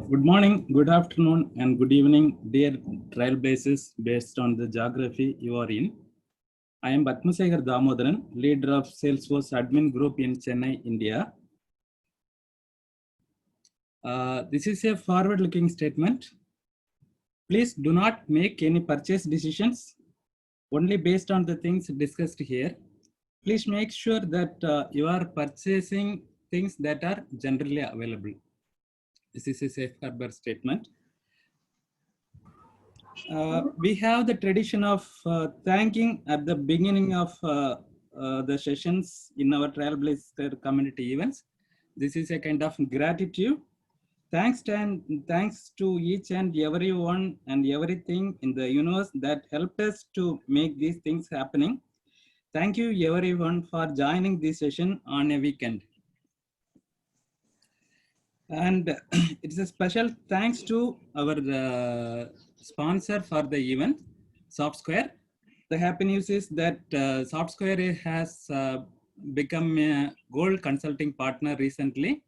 Good morning, good afternoon, and good evening, dear trailblazers based on the geography you are in. I am Padmasekhar Damodaran, leader of Salesforce Admin Group in Chennai, India. This is a forward-looking statement. Please do not make any purchase decisions only based on the things discussed here. Please make sure that you are purchasing things that are generally available. This is a safe harbor statement. We have the tradition of thanking at the beginning of the sessions in our Trailblazer community events. This is a kind of gratitude. Thanks to each and everyone and everything in the universe that helped us to make these things happening. Thank you everyone for joining this session on a weekend. And it's a special thanks to our sponsor for the event, SoftSquare. The happy news is that SoftSquare has become a gold consulting partner recently.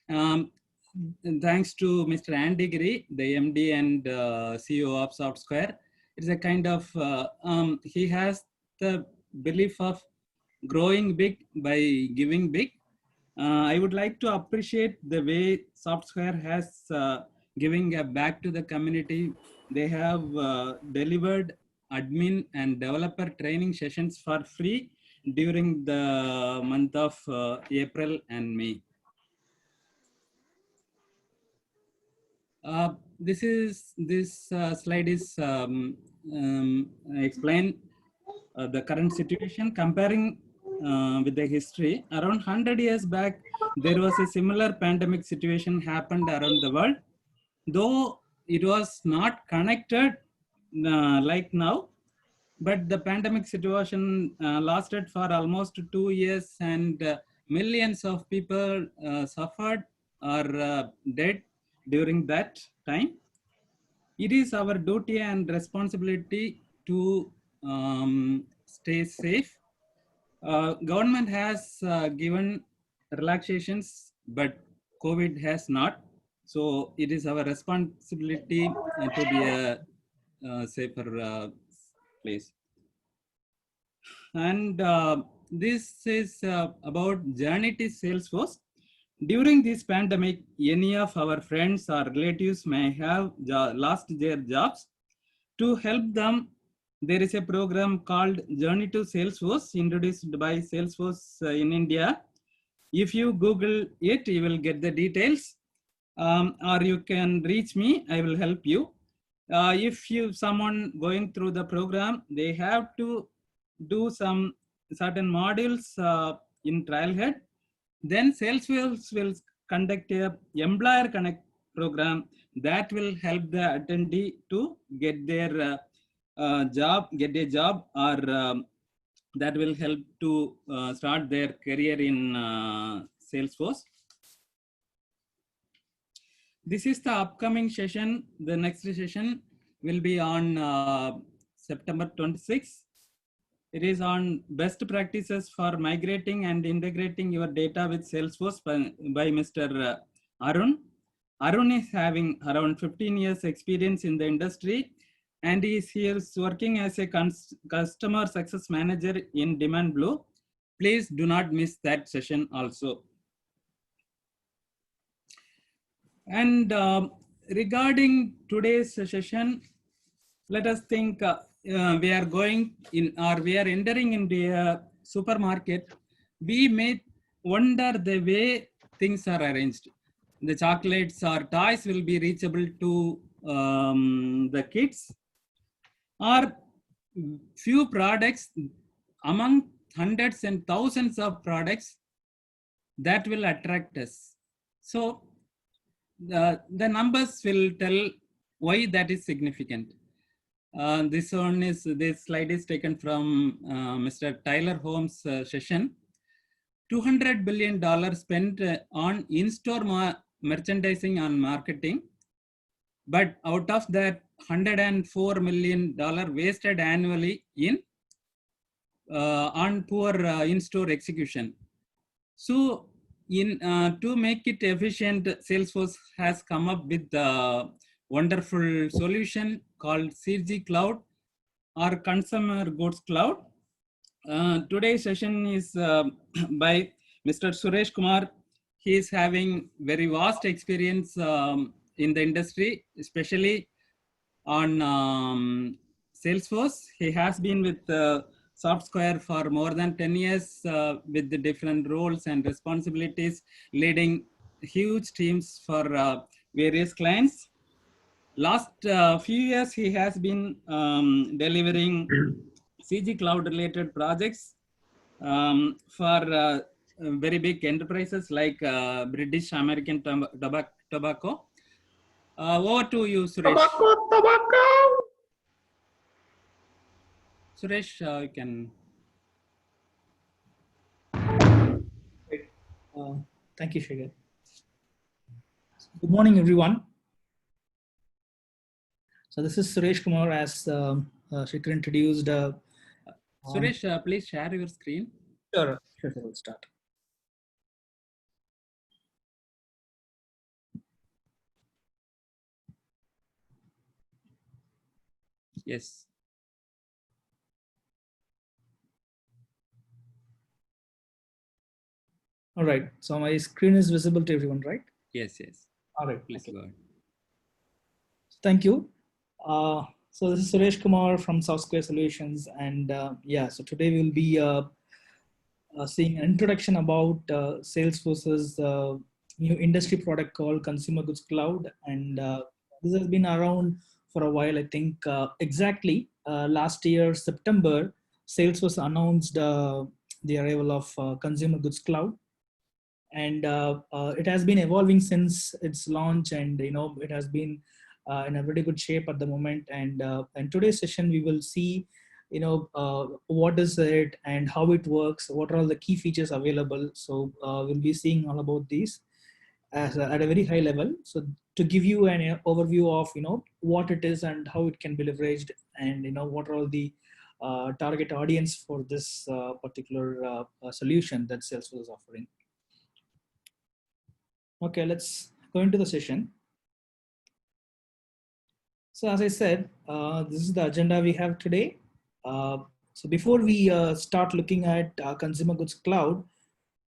Thanks to Mr. Andy Giri, the MD and CEO of SoftSquare. It's a kind of, he has the belief of growing big by giving big. I would like to appreciate the way SoftSquare has giving back to the community. They have delivered admin and developer training sessions for free during the month of April and May. This slide is explain the current situation comparing with the history. Around 100 years back, there was a similar pandemic situation happened around the world. Though it was not connected like now, but the pandemic situation lasted for almost 2 years and millions of people suffered or dead during that time. It is our duty and responsibility to stay safe. Government has given relaxations, but COVID has not. So it is our responsibility to be a safer place. And this is about journey to Salesforce. During this pandemic, any of our friends or relatives may have lost their jobs. To help them, there is a program called Journey to Salesforce, introduced by Salesforce in India. If you Google it, you will get the details, or you can reach me, I will help you. If someone going through the program, they have to do some certain modules in Trailhead. Then Salesforce will conduct a Employer Connect program that will help the attendee to get their job, or that will help to start their career in Salesforce. This is the upcoming session. The next session will be on September 26th. It is on best practices for migrating and integrating your data with Salesforce by Mr. Arun. Arun is having around 15 years experience in the industry, and he is working as a customer success manager in Demandblue. Please do not miss that session also. And regarding today's session, let us think we are going in, or we are entering into a supermarket. We may wonder the way things are arranged. The chocolates or toys will be reachable to the kids, or few products among hundreds and thousands of products that will attract us. So the numbers will tell why that is significant. This slide is taken from Mr. Tyler Holmes' session. $200 billion spent on in-store merchandising and marketing, but out of that, $104 million wasted annually on poor in-store execution. So, to make it efficient, Salesforce has come up with a wonderful solution called CG Cloud or Consumer Goods Cloud. Today's session is by Mr. Suresh Kumar. He is having very vast experience in the industry, especially on Salesforce. He has been with SoftSquare for more than 10 years with the different roles and responsibilities, leading huge teams for various clients. Last few years, he has been delivering CG Cloud related projects for very big enterprises like British American Tobacco. Over to you, Suresh. Tobacco. Suresh, you can. Thank you, Shekhar. Good morning, everyone. So this is Suresh Kumar, as Shekhar introduced. Suresh, please share your screen. Sure, we'll start. Yes. All right. So my screen is visible to everyone, right? Yes. All right. Please go ahead. Thank you. So this is Suresh Kumar from SoftSquare Solutions, and so today we'll be seeing an introduction about Salesforce's new industry product called Consumer Goods Cloud, and this has been around for a while. I think exactly last year September, Salesforce announced the arrival of Consumer Goods Cloud, and it has been evolving since its launch, and it has been in a very good shape at the moment. And in today's session, we will see what is it and how it works, what are all the key features available. So we'll be seeing all about these at a very high level. So to give you an overview of what it is and how it can be leveraged, and what are all the target audience for this particular solution that Salesforce is offering. Okay, let's go into the session. So as I said, this is the agenda we have today. So before we start looking at Consumer Goods Cloud,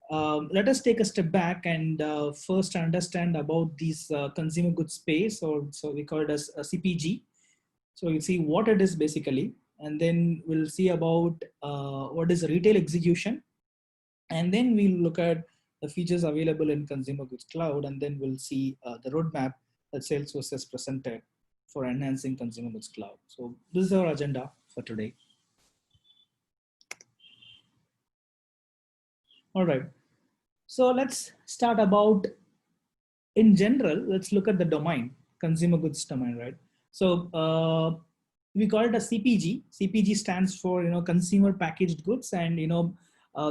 let us take a step back and first understand about these consumer goods space, or so we call it as a CPG. So we'll see what it is basically, and then we'll see about what is retail execution, and then we'll look at the features available in Consumer Goods Cloud, and then we'll see the roadmap that Salesforce has presented for enhancing Consumer Goods Cloud. So this is our agenda for today. All right. So let's start about, in general, let's look at the domain, consumer goods domain, right? So we call it a CPG. CPG stands for, consumer packaged goods. And,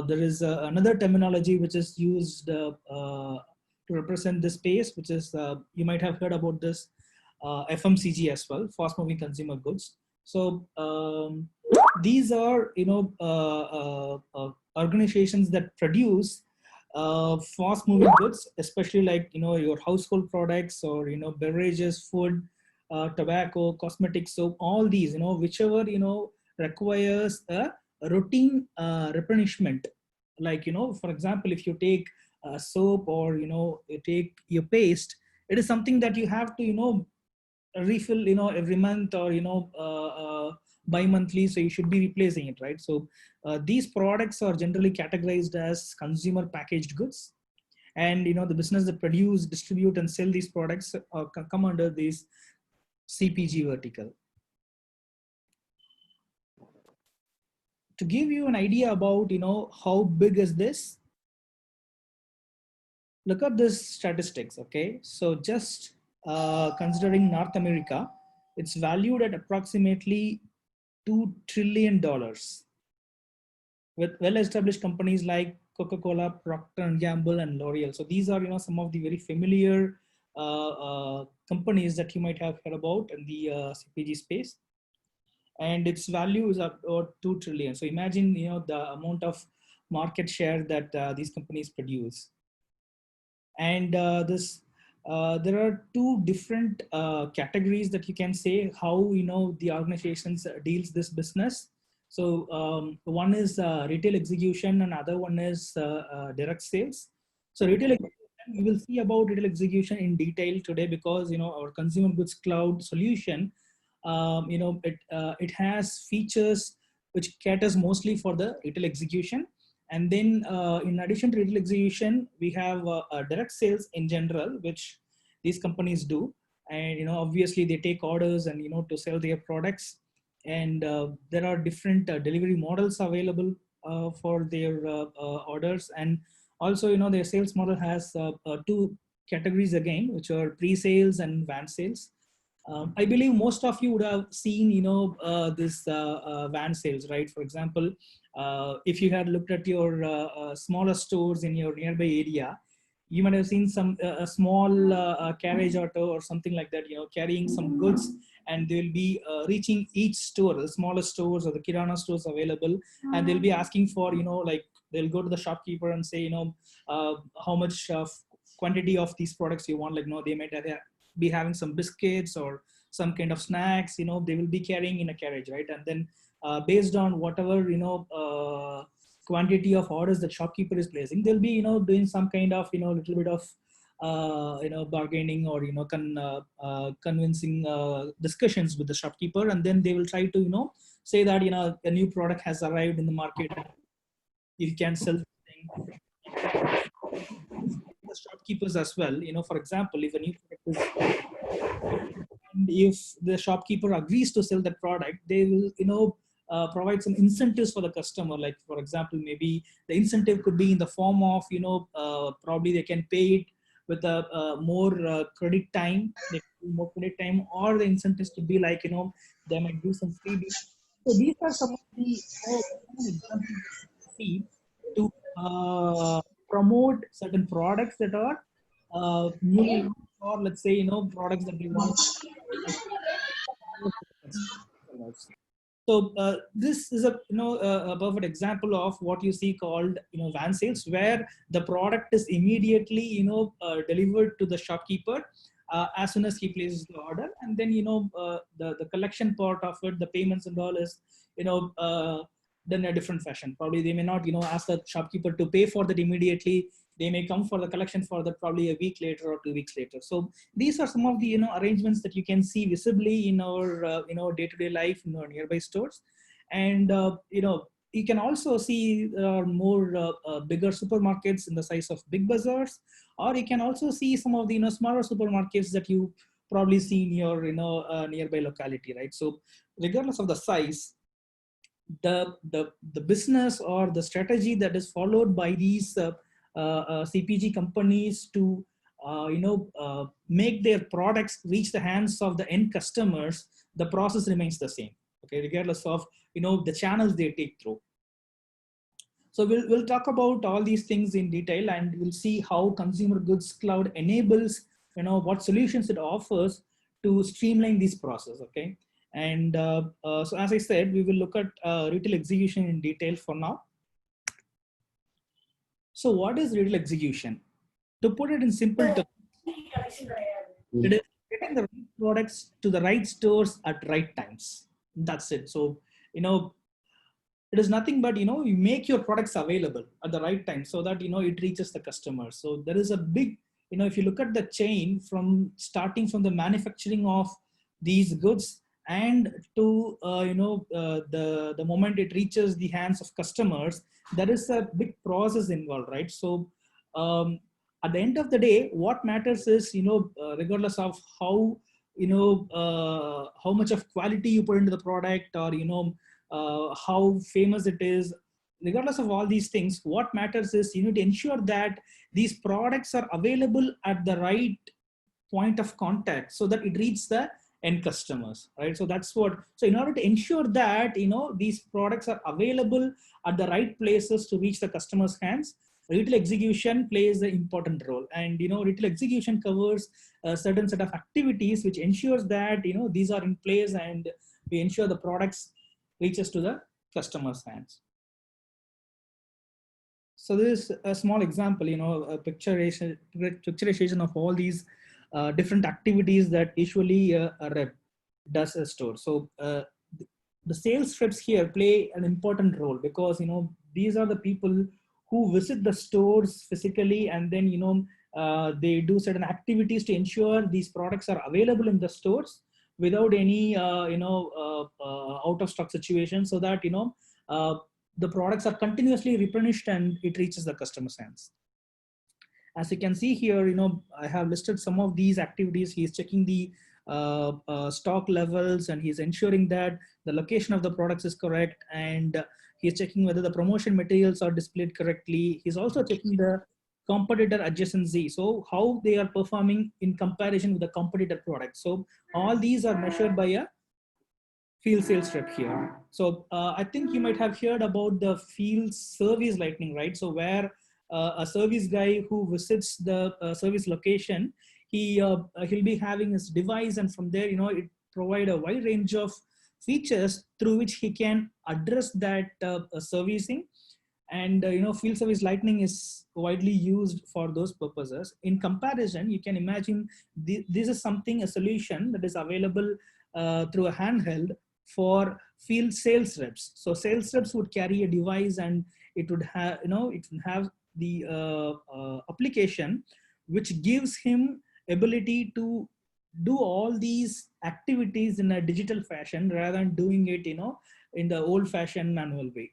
there is another terminology which is used to represent this space, which is, you might have heard about this, FMCG as well, fast moving consumer goods. So these are, organizations that produce fast moving goods, especially like, your household products, or, beverages, food, tobacco, cosmetics. So all these, whichever, requires a routine replenishment. Like, for example, if you take soap, or, you take your paste, it is something that you have to, refill, every month, or, bi-monthly. So you should be replacing it, right? So these products are generally categorized as consumer packaged goods, and the business that produce, distribute, and sell these products come under this CPG vertical. to give you an idea about, how big is this, look at this statistics. Okay, so just considering North America, it's valued at approximately $2 trillion, with well-established companies like Coca-Cola, Procter and Gamble, and L'Oreal. So these are, some of the very familiar companies that you might have heard about in the CPG space, and its value is about 2 trillion. So imagine, the amount of market share that these companies produce. And there are two different categories that you can say how, the organizations deals this business. So one is retail execution, and other one is direct sales. So retail execution, we will see about retail execution in detail today, because our consumer goods cloud solution, it has features which caters mostly for the retail execution. And then in addition to retail execution, we have direct sales in general, which these companies do. And obviously they take orders and to sell their products. And there are different delivery models available for their orders. And also, their sales model has two categories again, which are pre-sales and van sales. I believe most of you would have seen, this van sales, right? For example, if you had looked at your smaller stores in your nearby area, you might have seen some a small carriage auto or something like that, carrying some goods, and they'll be reaching each store, the smaller stores or the kirana stores available, and they'll be asking for, like they'll go to the shopkeeper and say, how much of quantity of these products you want. Like, they might be having some biscuits or some kind of snacks, they will be carrying in a carriage, right? And then based on whatever, quantity of orders that shopkeeper is placing, they'll be, doing some kind of, little bit of, bargaining or, convincing discussions with the shopkeeper. And then they will try to, say that, a new product has arrived in the market. You can sell something. The shopkeepers as well, for example, if a new product is, and if the shopkeeper agrees to sell that product, they will, provide some incentives for the customer. Like, for example, maybe the incentive could be in the form of, probably they can pay it with a more credit time, more credit time, or the incentives could be like, they might do some freebies. So these are some of the examples we see to promote certain products that are new, or let's say, products that we want. So this is a perfect example of what you see called, van sales, where the product is immediately, delivered to the shopkeeper as soon as he places the order. And then, the collection part of it, the payments and all is, done in a different fashion. Probably they may not, ask the shopkeeper to pay for that immediately. They may come for the collection for that probably a week later or 2 weeks later. So these are some of the, arrangements that you can see visibly in our, day-to-day life in our nearby stores. And, you can also see more bigger supermarkets in the size of big bazaars, or you can also see some of the, smaller supermarkets that you probably see in your, nearby locality, right? So regardless of the size, the business or the strategy that is followed by these CPG companies to make their products reach the hands of the end customers, the process remains the same. Okay, regardless of the channels they take through. So we'll talk about all these things in detail, and we'll see how Consumer Goods Cloud enables what solutions it offers to streamline this process. Okay. And so as I said, we will look at retail execution in detail for now. So what is retail execution? To put it in simple terms, it is getting the right products to the right stores at right times. That's it. So, it is nothing but, you make your products available at the right time so that, it reaches the customer. So there is a big, if you look at the chain from starting from the manufacturing of these goods and to, the moment it reaches the hands of customers, there is a big process involved, right? So at the end of the day, what matters is, regardless of how, how much of quality you put into the product, or, how famous it is. Regardless of all these things, what matters is you need to ensure that these products are available at the right point of contact so that it reaches the end customers, right? So that's what, so in order to ensure that, these products are available at the right places to reach the customer's hands, retail execution plays an important role. And, retail execution covers a certain set of activities which ensures that, these are in place and we ensure the products reaches to the customer's hands. So this is a small example, a picturization of all these different activities that usually a rep does a store. So the sales reps here play an important role because, these are the people who visit the stores physically, and then, they do certain activities to ensure these products are available in the stores without any, out of stock situation, so that, the products are continuously replenished and it reaches the customer's hands. As you can see here, I have listed some of these activities. He's checking the stock levels, and he's ensuring that the location of the products is correct, and he's checking whether the promotion materials are displayed correctly. He's also checking the competitor adjacency, so how they are performing in comparison with the competitor products. So all these are measured by a field sales rep here. So I think you might have heard about the field service lightning, right? So where a service guy who visits the service location, he'll be having his device, and from there, it provide a wide range of features through which he can address that servicing. And field service lightning is widely used for those purposes. In comparison, you can imagine this is a solution that is available through a handheld for field sales reps. So sales reps would carry a device, and it would have, it would have the application which gives him ability to do all these activities in a digital fashion rather than doing it, in the old fashioned manual way.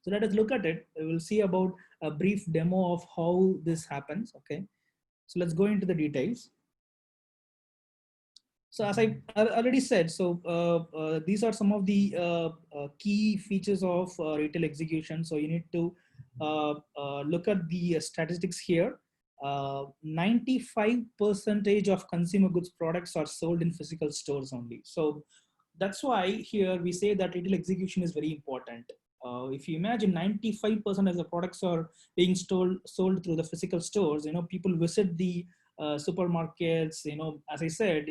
So let us look at it. We will see about a brief demo of how this happens. Okay, so let's go into the details. So as I already said, so these are some of the key features of retail execution. So you need to look at the statistics here. 95% of consumer goods products are sold in physical stores only. So that's why here we say that retail execution is very important. If you imagine 95% of the products are being sold through the physical stores, people visit the supermarkets, as I said,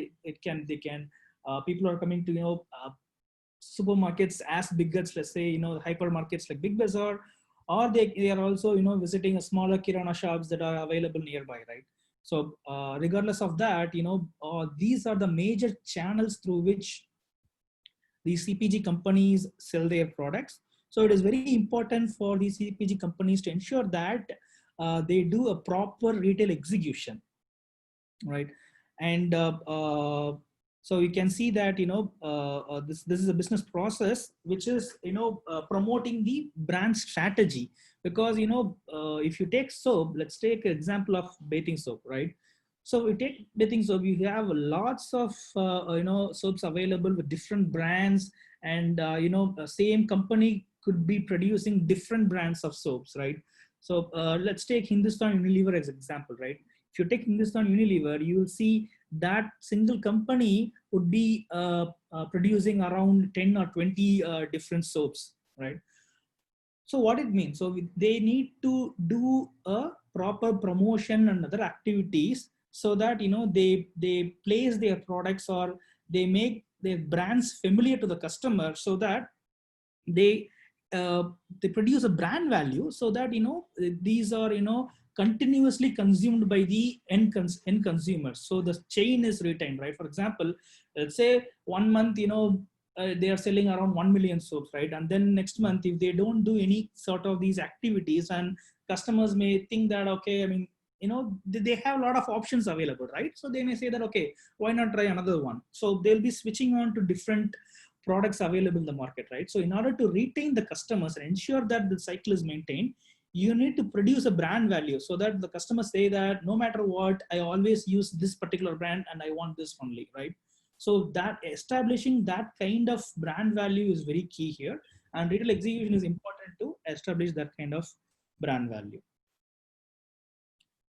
people are coming to, supermarkets as big as, let's say, hypermarkets like Big Bazaar, or they are also, visiting a smaller kirana shops that are available nearby, right? So regardless of that, these are the major channels through which these CPG companies sell their products. So it is very important for these CPG companies to ensure that they do a proper retail execution, right? And so you can see that, this is a business process which is, promoting the brand strategy. Because, if you take soap, let's take an example of bathing soap, right? So we take bathing soap, you have lots of, soaps available with different brands, and, same company could be producing different brands of soaps, right? So let's take Hindustan Unilever as an example, right? If you take Hindustan Unilever, you will see that single company would be producing around 10 or 20 different soaps, right? So what it means, so they need to do a proper promotion and other activities so that, they place their products, or they make their brands familiar to the customer, so that they produce a brand value, so that, these are, continuously consumed by the end consumers. So the chain is retained, right? For example, let's say 1 month, they are selling around 1 million soaps, right? And then next month, if they don't do any sort of these activities, and customers may think that, okay, I mean, they have a lot of options available, right? So they may say that, okay, why not try another one? So they'll be switching on to different products available in the market, right? So in order to retain the customers and ensure that the cycle is maintained, you need to produce a brand value, so that the customers say that no matter what, I always use this particular brand and I want this only, right? So that establishing that kind of brand value is very key here, and retail execution is important to establish that kind of brand value.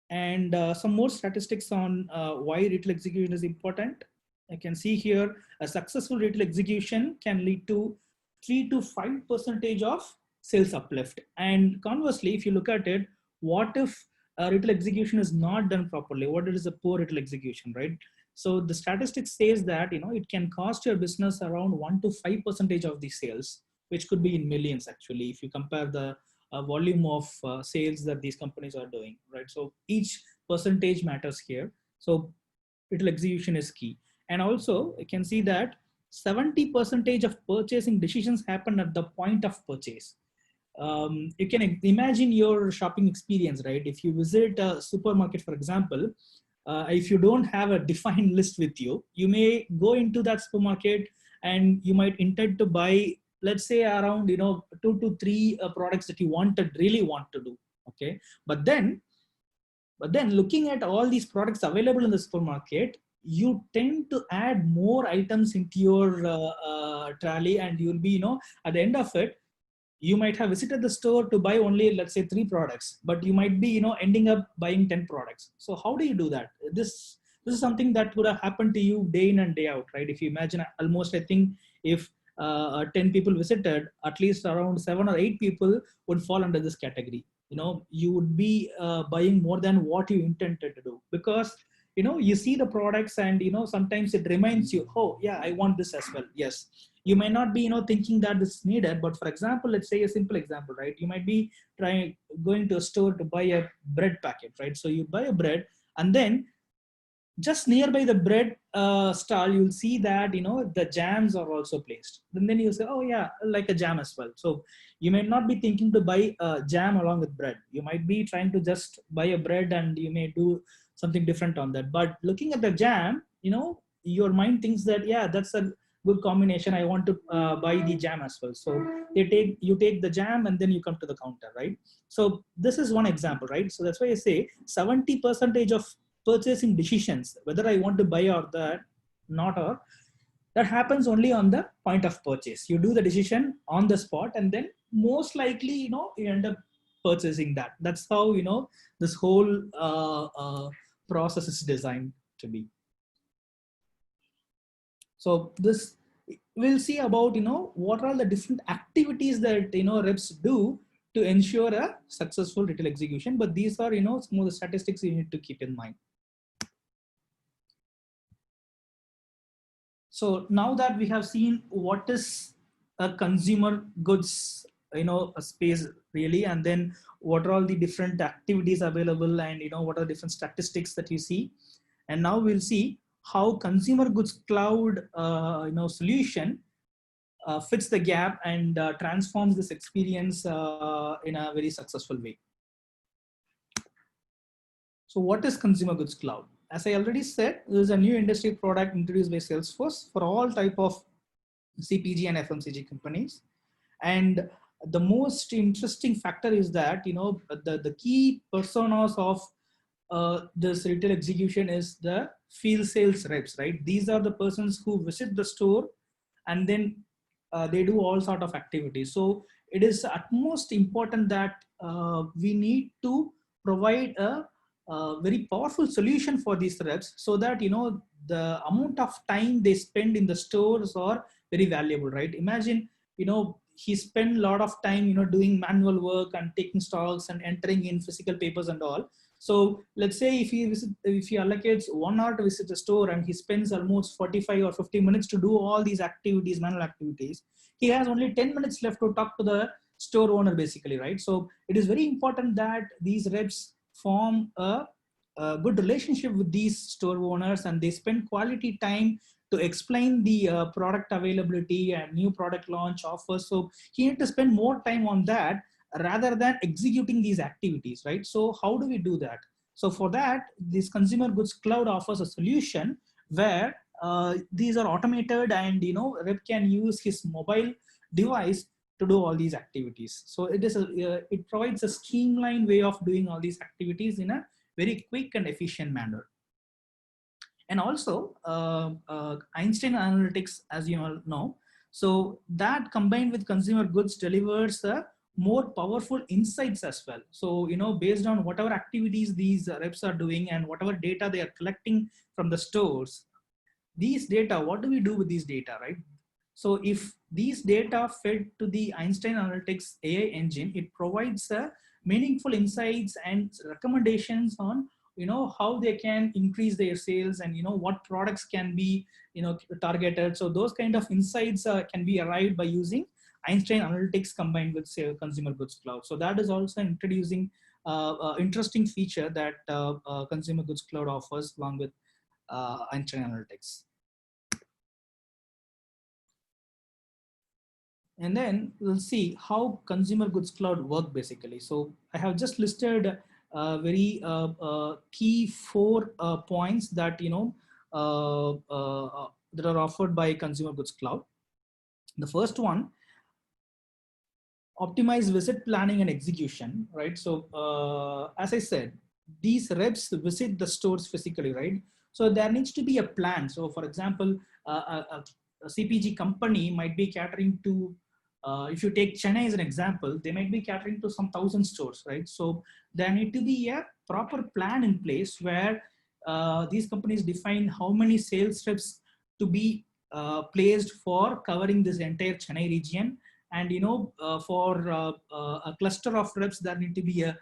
And some more statistics on why retail execution is important. I can see here a successful retail execution can lead to 3 to 5% of sales uplift. And conversely, if you look at it, what if retail execution is not done properly? What is a poor retail execution, right? So the statistics says that it can cost your business around 1 to 5% of the sales, which could be in millions actually, if you compare the volume of sales that these companies are doing, right? So each percentage matters here. So retail execution is key. And also you can see that 70% of purchasing decisions happen at the point of purchase. You can imagine your shopping experience, right? If you visit a supermarket, for example, if you don't have a defined list with you, you may go into that supermarket and you might intend to buy, let's say around 2 to 3 products that you really want to do. Okay, but then looking at all these products available in the supermarket, you tend to add more items into your trolley, and you'll be at the end of it, you might have visited the store to buy only, let's say, 3 products, but you might be ending up buying 10 products. So how do you do that? This is something that would have happened to you day in and day out, right? If you imagine, almost, I think if 10 people visited, at least around 7 or 8 people would fall under this category. You would be buying more than what you intended to do, because you see the products and sometimes it reminds you, oh yeah, I want this as well. Yes, you may not be thinking that this is needed, but for example, let's say a simple example, right? You might be going to a store to buy a bread packet, right? So you buy a bread, and then just nearby the bread stall, you'll see that the jams are also placed. And then you say, oh yeah, like a jam as well. So you may not be thinking to buy a jam along with bread. You might be trying to just buy a bread, and you may do something different on that. But looking at the jam, your mind thinks that, yeah, that's a good combination, I want to buy the jam as well. So you take the jam, and then you come to the counter, right? So this is one example, right? So that's why I say 70% of purchasing decisions, whether I want to buy or that not, or that happens only on the point of purchase. You do the decision on the spot, and then most likely you end up purchasing that. That's how this whole process is designed to be. So this, we'll see about what are the different activities that reps do to ensure a successful retail execution. But these are some of the statistics you need to keep in mind. So now that we have seen what is a consumer goods a space really, and then what are all the different activities available, and what are the different statistics that you see, and now we'll see how consumer goods cloud solution fits the gap and transforms this experience in a very successful way. So what is consumer goods cloud? As I already said, this is a new industry product introduced by Salesforce for all type of CPG and FMCG companies. And the most interesting factor is that the key personas of this retail execution is the field sales reps, right? These are the persons who visit the store, and then they do all sort of activities. So it is utmost important that we need to provide a very powerful solution for these reps, so that the amount of time they spend in the stores are very valuable, right? Imagine he spent a lot of time doing manual work and taking stocks and entering in physical papers and all. So let's say if he allocates 1 hour to visit the store, and he spends almost 45 or 50 minutes to do all these activities, manual activities, he has only 10 minutes left to talk to the store owner basically, right? So it is very important that these reps form a good relationship with these store owners, and they spend quality time to explain the product availability and new product launch offers. So he need to spend more time on that rather than executing these activities, right? So how do we do that? So for that, this consumer goods cloud offers a solution where these are automated, and rep can use his mobile device to do all these activities. So it provides a streamlined way of doing all these activities in a very quick and efficient manner. And also Einstein Analytics, as you all know, so that combined with consumer goods delivers more powerful insights as well. So based on whatever activities these reps are doing and whatever data they are collecting from the stores, these data, what do we do with these data, right? So if these data fed to the Einstein Analytics AI engine, it provides meaningful insights and recommendations on how they can increase their sales, and what products can be targeted. So those kind of insights can be arrived by using Einstein Analytics combined with, say, Consumer Goods Cloud. So that is also introducing interesting feature that Consumer Goods Cloud offers along with Einstein Analytics. And then we'll see how Consumer Goods Cloud work basically. So I have just listed very key 4 points that that are offered by Consumer Goods Cloud. The first one, optimize visit planning and execution, right? So as I said, these reps visit the stores physically, right? So there needs to be a plan. So for example, a CPG company might be catering to, if you take Chennai as an example, they might be catering to some 1,000 stores, right? So there need to be a proper plan in place where these companies define how many sales reps to be placed for covering this entire Chennai region. And for a cluster of reps, there need to be a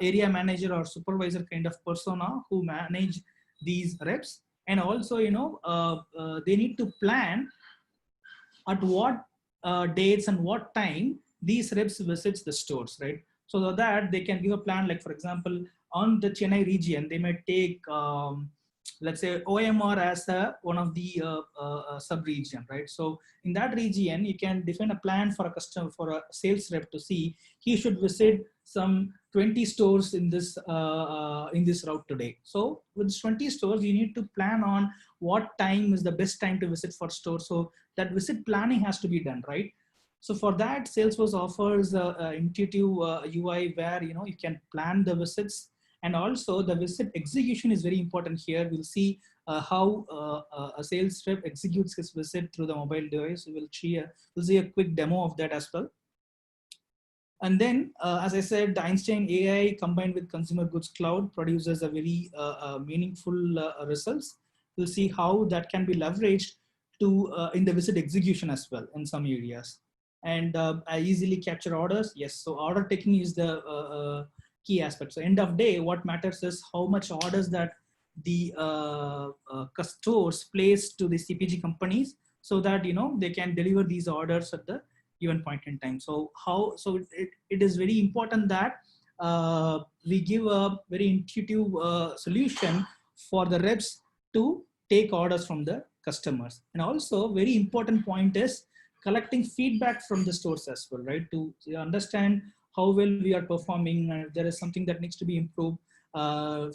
area manager or supervisor kind of persona who manage these reps. And also they need to plan at what dates and what time these reps visits the stores, right? So that they can give a plan, like for example, on the Chennai region, they might take let's say OMR as one of the sub-region, right? So in that region, you can define a plan for a customer, for a sales rep to see he should visit some 20 stores in this route today. So with 20 stores, you need to plan on what time is the best time to visit for stores. So that visit planning has to be done, right? So for that, Salesforce offers a intuitive UI where you can plan the visits. And also the visit execution is very important here. We'll see how a sales rep executes his visit through the mobile device. We'll see a quick demo of that as well. And then, as I said, the Einstein AI combined with Consumer Goods Cloud produces a very meaningful results. We'll see how that can be leveraged to in the visit execution as well in some areas. And I easily capture orders. Yes, so order taking is the key aspect. So end of day, what matters is how much orders that the stores place to the CPG companies, so that they can deliver these orders at the given point in time. So it is very important that we give a very intuitive solution for the reps to take orders from the customers. And also very important point is collecting feedback from the stores as well, right? To understand how well we are performing, and if there is something that needs to be improved.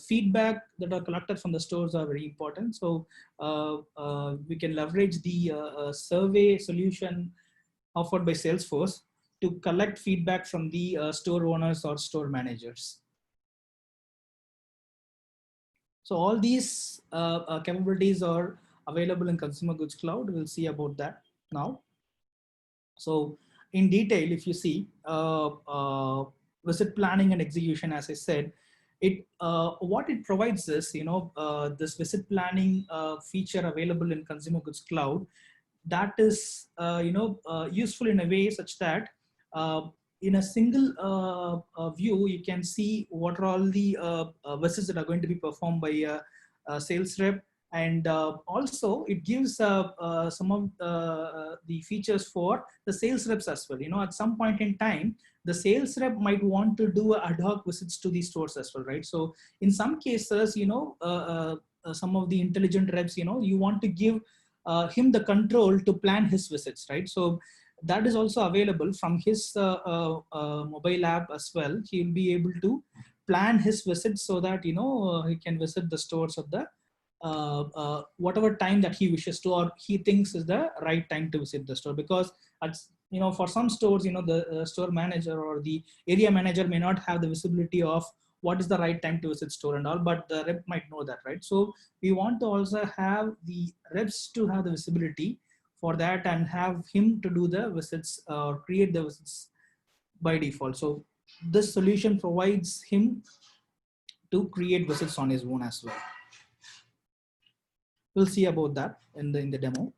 Feedback that are collected from the stores are very important. So we can leverage the survey solution offered by Salesforce to collect feedback from the store owners or store managers. So all these capabilities are available in Consumer Goods Cloud. We'll see about that now. So in detail, if you see visit planning and execution, as I said, what it provides is this visit planning feature available in Consumer Goods Cloud, that is useful in a way such that in a single view you can see what are all the visits that are going to be performed by a sales rep. And also it gives some of the features for the sales reps as well. At some point in time, the sales rep might want to do ad hoc visits to these stores as well, right? So in some cases, some of the intelligent reps, you want to give him the control to plan his visits, right? So that is also available from his mobile app as well. He'll be able to plan his visits so that he can visit the stores at the whatever time that he wishes to, or he thinks is the right time to visit the store. Because for some stores, the store manager or the area manager may not have the visibility of what is the right time to visit store and all, but the rep might know that, right? So we want to also have the reps to have the visibility for that and have him to do the visits or create the visits by default. So this solution provides him to create visits on his own as well. We'll see about that in the demo.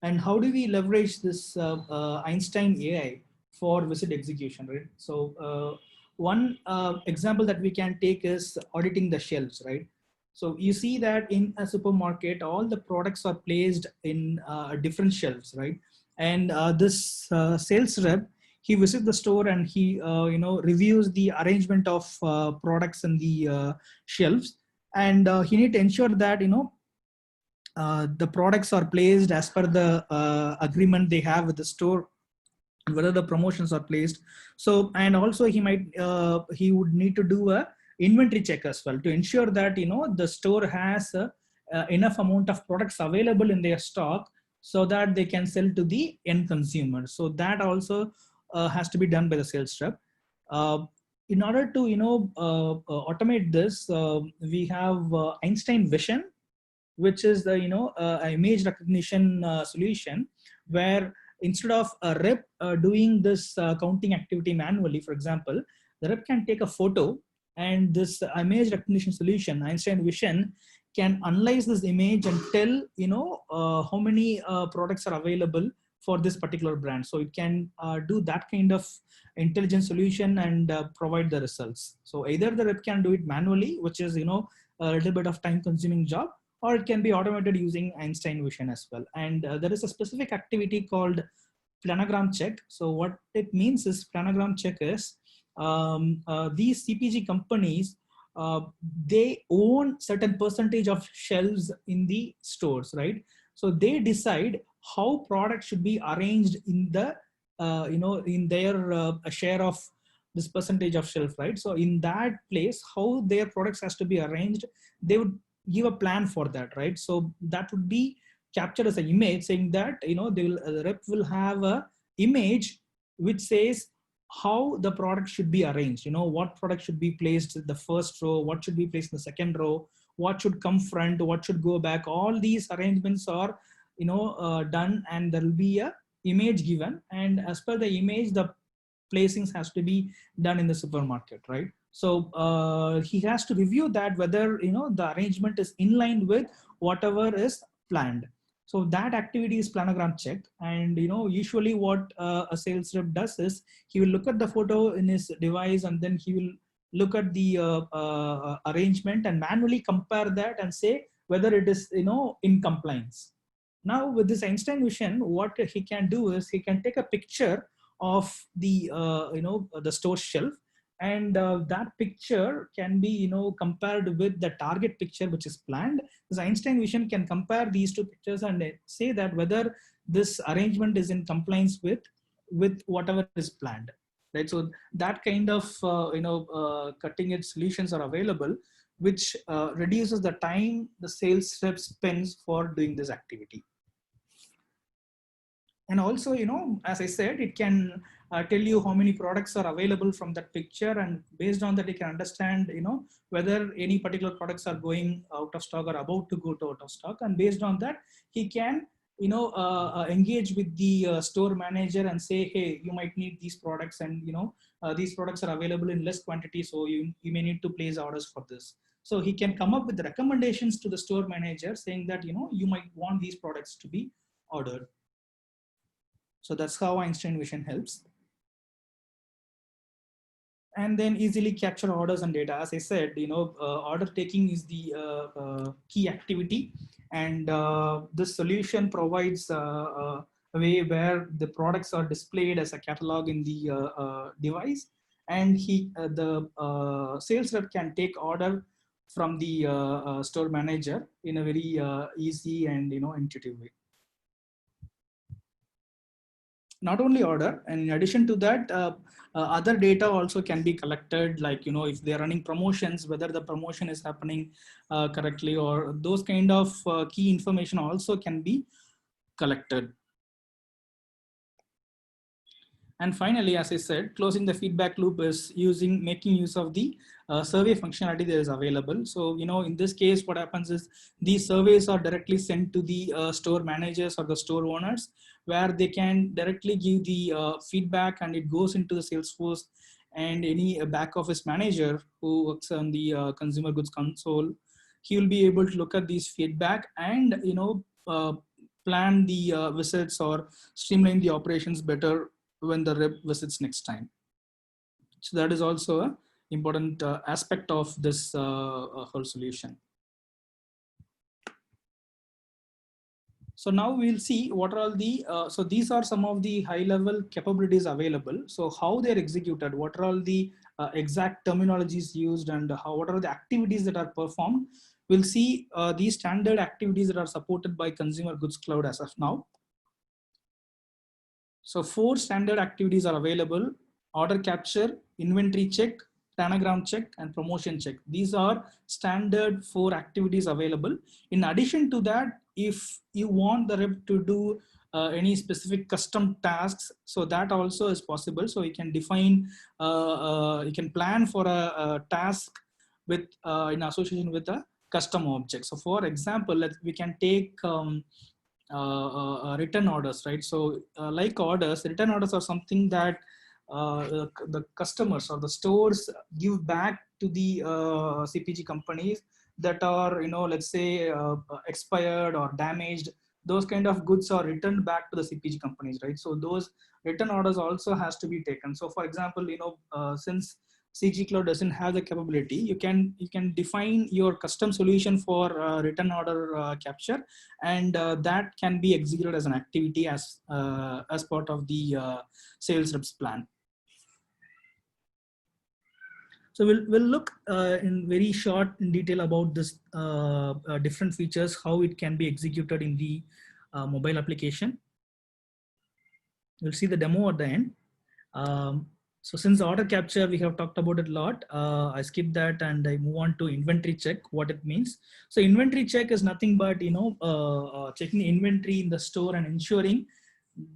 And how do we leverage this Einstein AI for visit execution, right? So one example that we can take is auditing the shelves, right? So you see that in a supermarket, all the products are placed in different shelves, right? And this sales rep, he visits the store and he reviews the arrangement of products in the shelves, and he need to ensure that the products are placed as per the agreement they have with the store, whether the promotions are placed. So, and also he would need to do a inventory check as well to ensure that the store has enough amount of products available in their stock so that they can sell to the end consumer. So that also has to be done by the sales rep. In order to automate this, we have Einstein Vision, which is the image recognition solution, where instead of a rep doing this counting activity manually, for example, the rep can take a photo, and this image recognition solution, Einstein Vision, can analyze this image and tell how many products are available for this particular brand. So it can do that kind of intelligent solution and provide the results. So either the rep can do it manually, which is a little bit of time consuming job, or it can be automated using Einstein Vision as well. And there is a specific activity called planogram check. So what it means is, planogram check is these CPG companies, they own certain percentage of shelves in the stores, right? So they decide how products should be arranged in the in their share of this percentage of shelf, right? So in that place, how their products has to be arranged, they would give a plan for that, right? So that would be captured as an image, saying that the rep will have a image which says how the product should be arranged. What product should be placed in the first row, what should be placed in the second row, what should come front, what should go back. All these arrangements are done, and there will be a image given, and as per the image, the placings has to be done in the supermarket, right? So he has to review that whether the arrangement is in line with whatever is planned. So that activity is planogram check. And usually what a sales rep does is, he will look at the photo in his device, and then he will look at the arrangement and manually compare that and say whether it is in compliance. Now with this Einstein Vision, what he can do is, he can take a picture of the the store shelf, and that picture can be compared with the target picture which is planned. This Einstein Vision can compare these two pictures and say that whether this arrangement is in compliance with whatever is planned, right? So that kind of cutting edge solutions are available, which reduces the time the sales rep spends for doing this activity. And also, as I said, it can tell you how many products are available from that picture, and based on that, you can understand, whether any particular products are going out of stock or about to go to out of stock. And based on that, he can, engage with the store manager and say, hey, you might need these products, and these products are available in less quantity, so you may need to place orders for this. So he can come up with recommendations to the store manager saying that, you might want these products to be ordered. So that's how Einstein Vision helps. And then easily capture orders and data. As I said, order taking is the key activity, and this solution provides a way where the products are displayed as a catalog in the device, and the sales rep can take order from the store manager in a very easy and intuitive way. Not only order, and in addition to that, other data also can be collected, like if they're running promotions, whether the promotion is happening correctly, or those kind of key information also can be collected. And finally, as I said, closing the feedback loop is making use of the survey functionality that is available. So, in this case, what happens is these surveys are directly sent to the store managers or the store owners, where they can directly give the feedback, and it goes into the Salesforce, and any back office manager who works on the consumer goods console, he will be able to look at these feedback and, plan the visits or streamline the operations better when the rep visits next time. So that is also an important aspect of this whole solution. So now we'll see what are all the, so these are some of the high level capabilities available. So how they're executed, what are all the exact terminologies used, and what are the activities that are performed. We'll see these standard activities that are supported by Consumer Goods Cloud as of now. So 4 standard activities are available: order capture, inventory check, planogram check, and promotion check. These are standard 4 activities available. In addition to that, if you want the rep to do any specific custom tasks, so that also is possible. So you can define, you can plan for a task with in association with a custom object. So for example, we can take return orders, right? So like orders, return orders are something that the customers or the stores give back to the CPG companies that are, let's say expired or damaged. Those kind of goods are returned back to the CPG companies, right? So those return orders also has to be taken. So for example, since CG Cloud doesn't have the capability, you can define your custom solution for return order capture, and that can be executed as an activity as part of the sales reps plan. So we'll look in very short in detail about this different features, how it can be executed in the mobile application. We'll see the demo at the end. So since order capture, we have talked about it a lot. I skip that and I move on to inventory check, what it means. So inventory check is nothing but, checking the inventory in the store and ensuring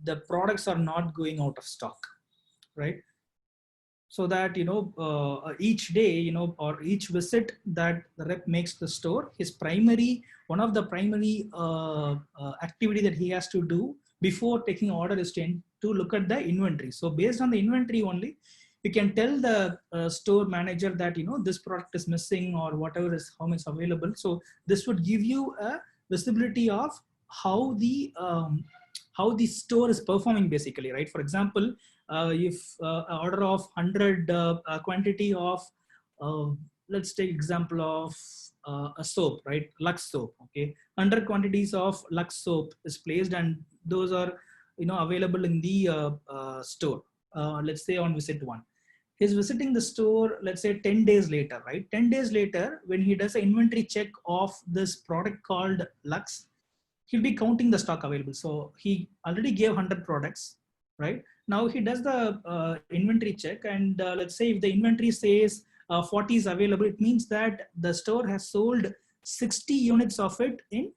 the products are not going out of stock, right? So that, each day, or each visit that the rep makes the store, one of the primary activity that he has to do before taking order is to look at the inventory. So based on the inventory only, you can tell the store manager that, this product is missing or whatever is how much available. So this would give you a visibility of how the store is performing basically, right? For example, if order of 100 quantity of, let's take example of a soap, right? Lux soap, okay? 100 quantities of Lux soap is placed, and those are, available in the store. Let's say on visit 1. He's visiting the store, let's say 10 days later, right? 10 days later, when he does an inventory check of this product called Lux, he'll be counting the stock available. So he already gave 100 products, right? Now he does the inventory check, and let's say if the inventory says 40 is available, it means that the store has sold 60 units of it in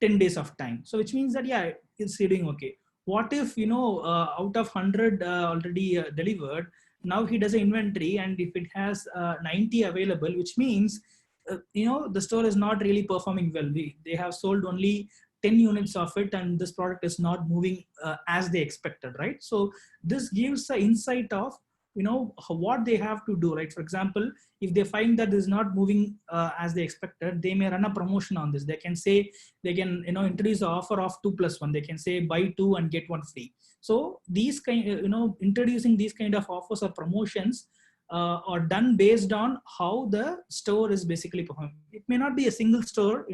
10 days of time. So which means that, yeah, it's doing okay. What if, out of 100 already delivered, now he does an inventory, and if it has 90 available, which means, the store is not really performing well. They have sold only 10 units of it, and this product is not moving as they expected, right? So this gives the insight of, what they have to do, right? For example, if they find that this is not moving as they expected, they may run a promotion on this. They can say, introduce the offer of 2+1. They can say buy 2 and get 1 free. So these introducing these kind of offers or promotions are done based on how the store is basically performing. It may not be a single store,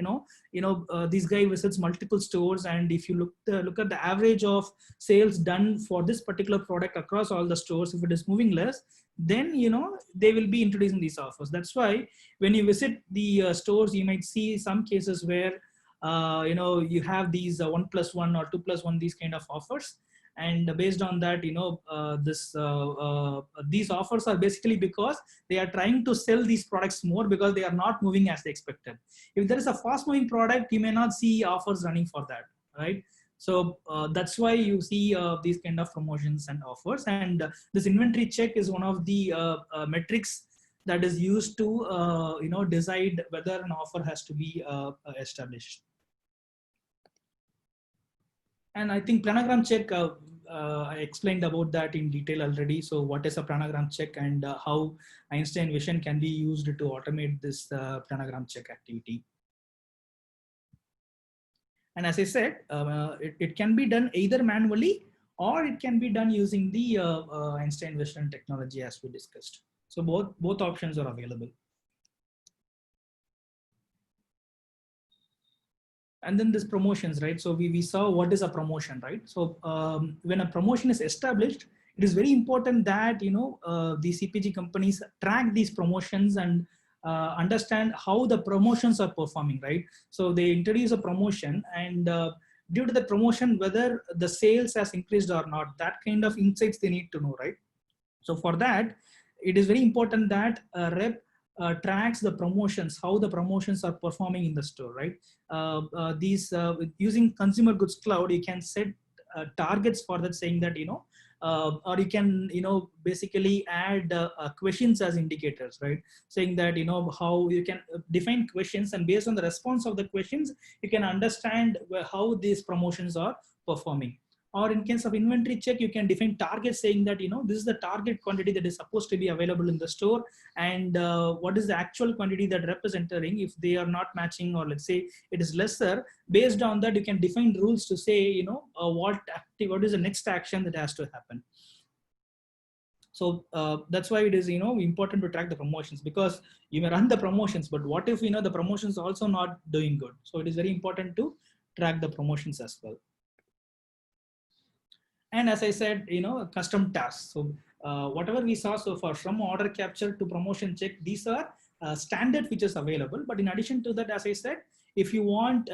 this guy visits multiple stores, and if you look at the average of sales done for this particular product across all the stores, if it is moving less, then they will be introducing these offers. That's why when you visit the stores, you might see some cases where you have these 1+1 or 2+1, these kind of offers. And based on that, these offers are basically because they are trying to sell these products more, because they are not moving as they expected. If there is a fast moving product, you may not see offers running for that, right? So that's why you see these kind of promotions and offers. And this inventory check is one of the metrics that is used to decide whether an offer has to be established. And I think planogram check, I explained about that in detail already. So what is a planogram check, and how Einstein Vision can be used to automate this planogram check activity. And as I said, it can be done either manually or it can be done using the Einstein Vision technology as we discussed. So both options are available. And then this promotions, right? So we saw what is a promotion, right? So when a promotion is established, it is very important that the CPG companies track these promotions and understand how the promotions are performing, right? So they introduce a promotion, and due to the promotion, whether the sales has increased or not, that kind of insights they need to know, right? So for that, it is very important that a rep tracks the promotions, how the promotions are performing in the store, right? Using Consumer Goods Cloud, you can set targets for that, saying that or you can basically add questions as indicators, right? Saying that how you can define questions, and based on the response of the questions, you can understand how these promotions are performing. Or in case of inventory check, you can define targets, saying that this is the target quantity that is supposed to be available in the store, and what is the actual quantity that rep is entering. If they are not matching, or let's say it is lesser, based on that you can define rules to say what is the next action that has to happen. So that's why it is important to track the promotions, because you may run the promotions, but what if the promotions also not doing good? So it is very important to track the promotions as well. And as I said, custom tasks. So whatever we saw so far, from order capture to promotion check, these are standard features available. But in addition to that, as I said, if you want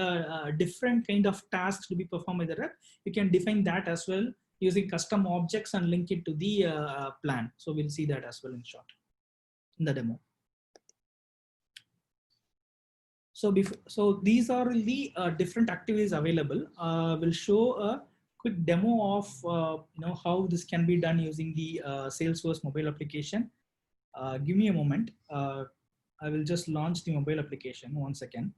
different kind of tasks to be performed by the rep, you can define that as well using custom objects and link it to the plan. So we'll see that as well in short in the demo. So these are the different activities available. We'll show a quick demo of how this can be done using the Salesforce mobile application. Give me a moment. I will just launch the mobile application. 1 second.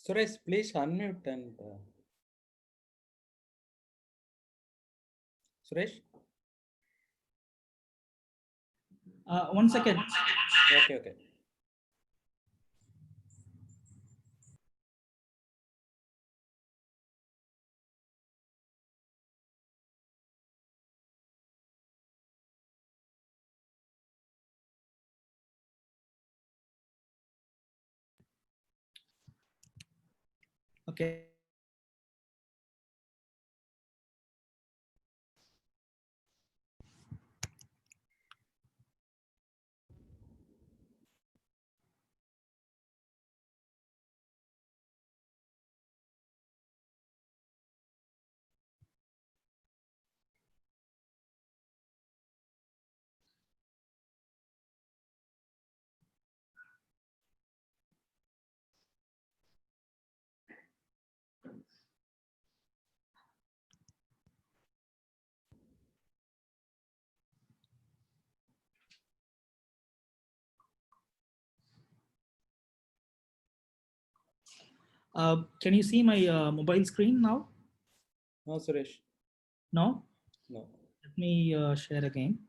Suresh, please unmute and Suresh. One second. Okay, okay. Okay. Can you see my mobile screen now? No, Suresh. No? No. Let me share again.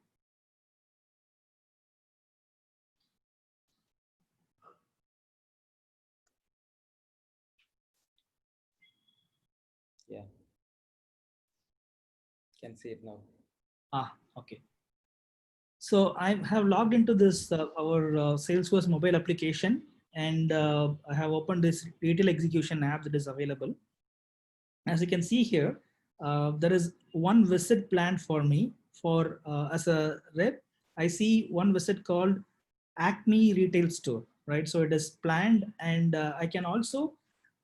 Yeah. Can see it now. Okay. So I have logged into this our Salesforce mobile application, and I have opened this retail execution app that is available. As you can see here, there is one visit planned for me for as a rep. I see one visit called Acme Retail Store, right? So it is planned, and I can also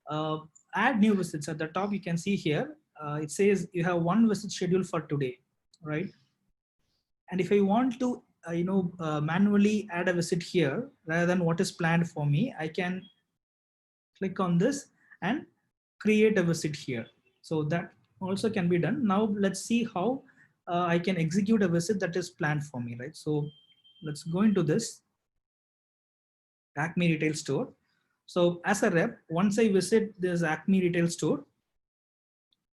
uh, add new visits. At the top, you can see here, it says you have one visit scheduled for today, right? And if I want to, manually add a visit here rather than what is planned for me, I can click on this and create a visit here. So that also can be done. Now let's see how I can execute a visit that is planned for me, right? So let's go into this Acme Retail Store. So as a rep, once I visit this Acme Retail Store,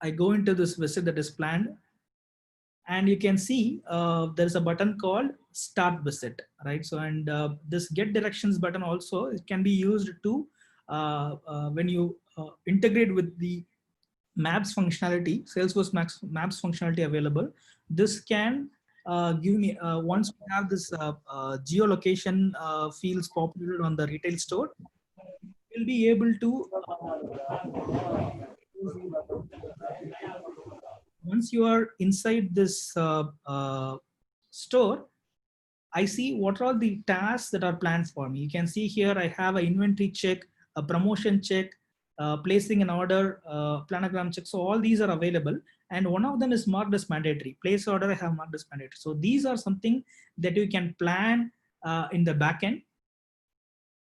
I go into this visit that is planned, and you can see there's a button called Start Visit, right? So and this Get Directions button also, it can be used to when you integrate with the Maps functionality, Salesforce Maps functionality available. This can give me once we have this geolocation fields populated on the retail store, we'll be able to once you are inside this store, I see what are the tasks that are planned for me. You can see here I have an inventory check, a promotion check, placing an order, planogram check. So all these are available. And one of them is marked as mandatory. Place order I have marked as mandatory. So these are something that you can plan in the backend.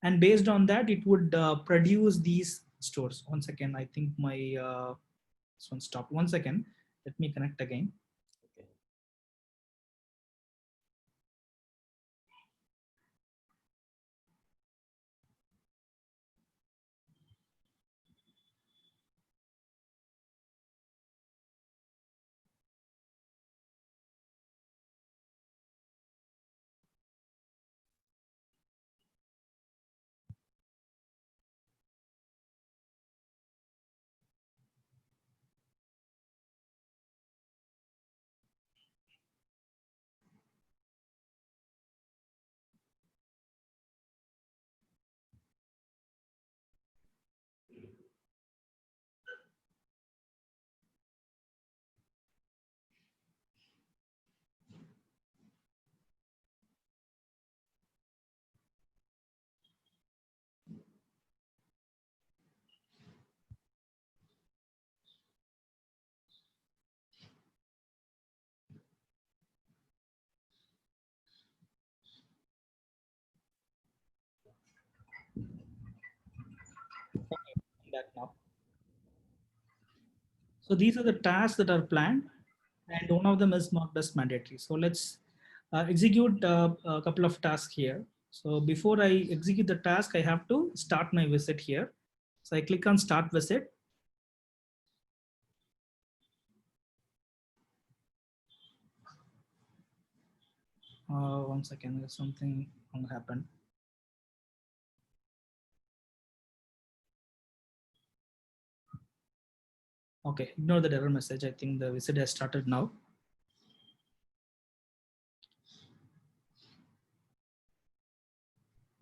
And based on that, it would produce these stores. One second, I think my this one stopped. One second, let me connect again. Okay. I'm back now. So these are the tasks that are planned, and one of them is marked as mandatory. So let's execute a couple of tasks here. So before I execute the task, I have to start my visit here. So I click on Start Visit. One second, there's something wrong happened. Okay, ignore the error message. I think the visit has started now.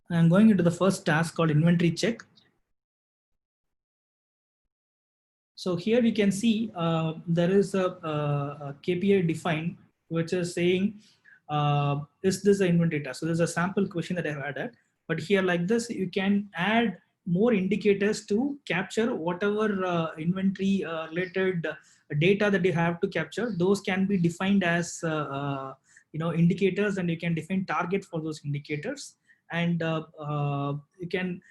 I'm going into the first task called inventory check. So here we can see there is a KPI defined, which is saying, is this an inventory task? So there's a sample question that I've added, but here like this, you can add more indicators to capture whatever inventory related data that you have to capture. Those can be defined as indicators, and you can define target for those indicators, and you can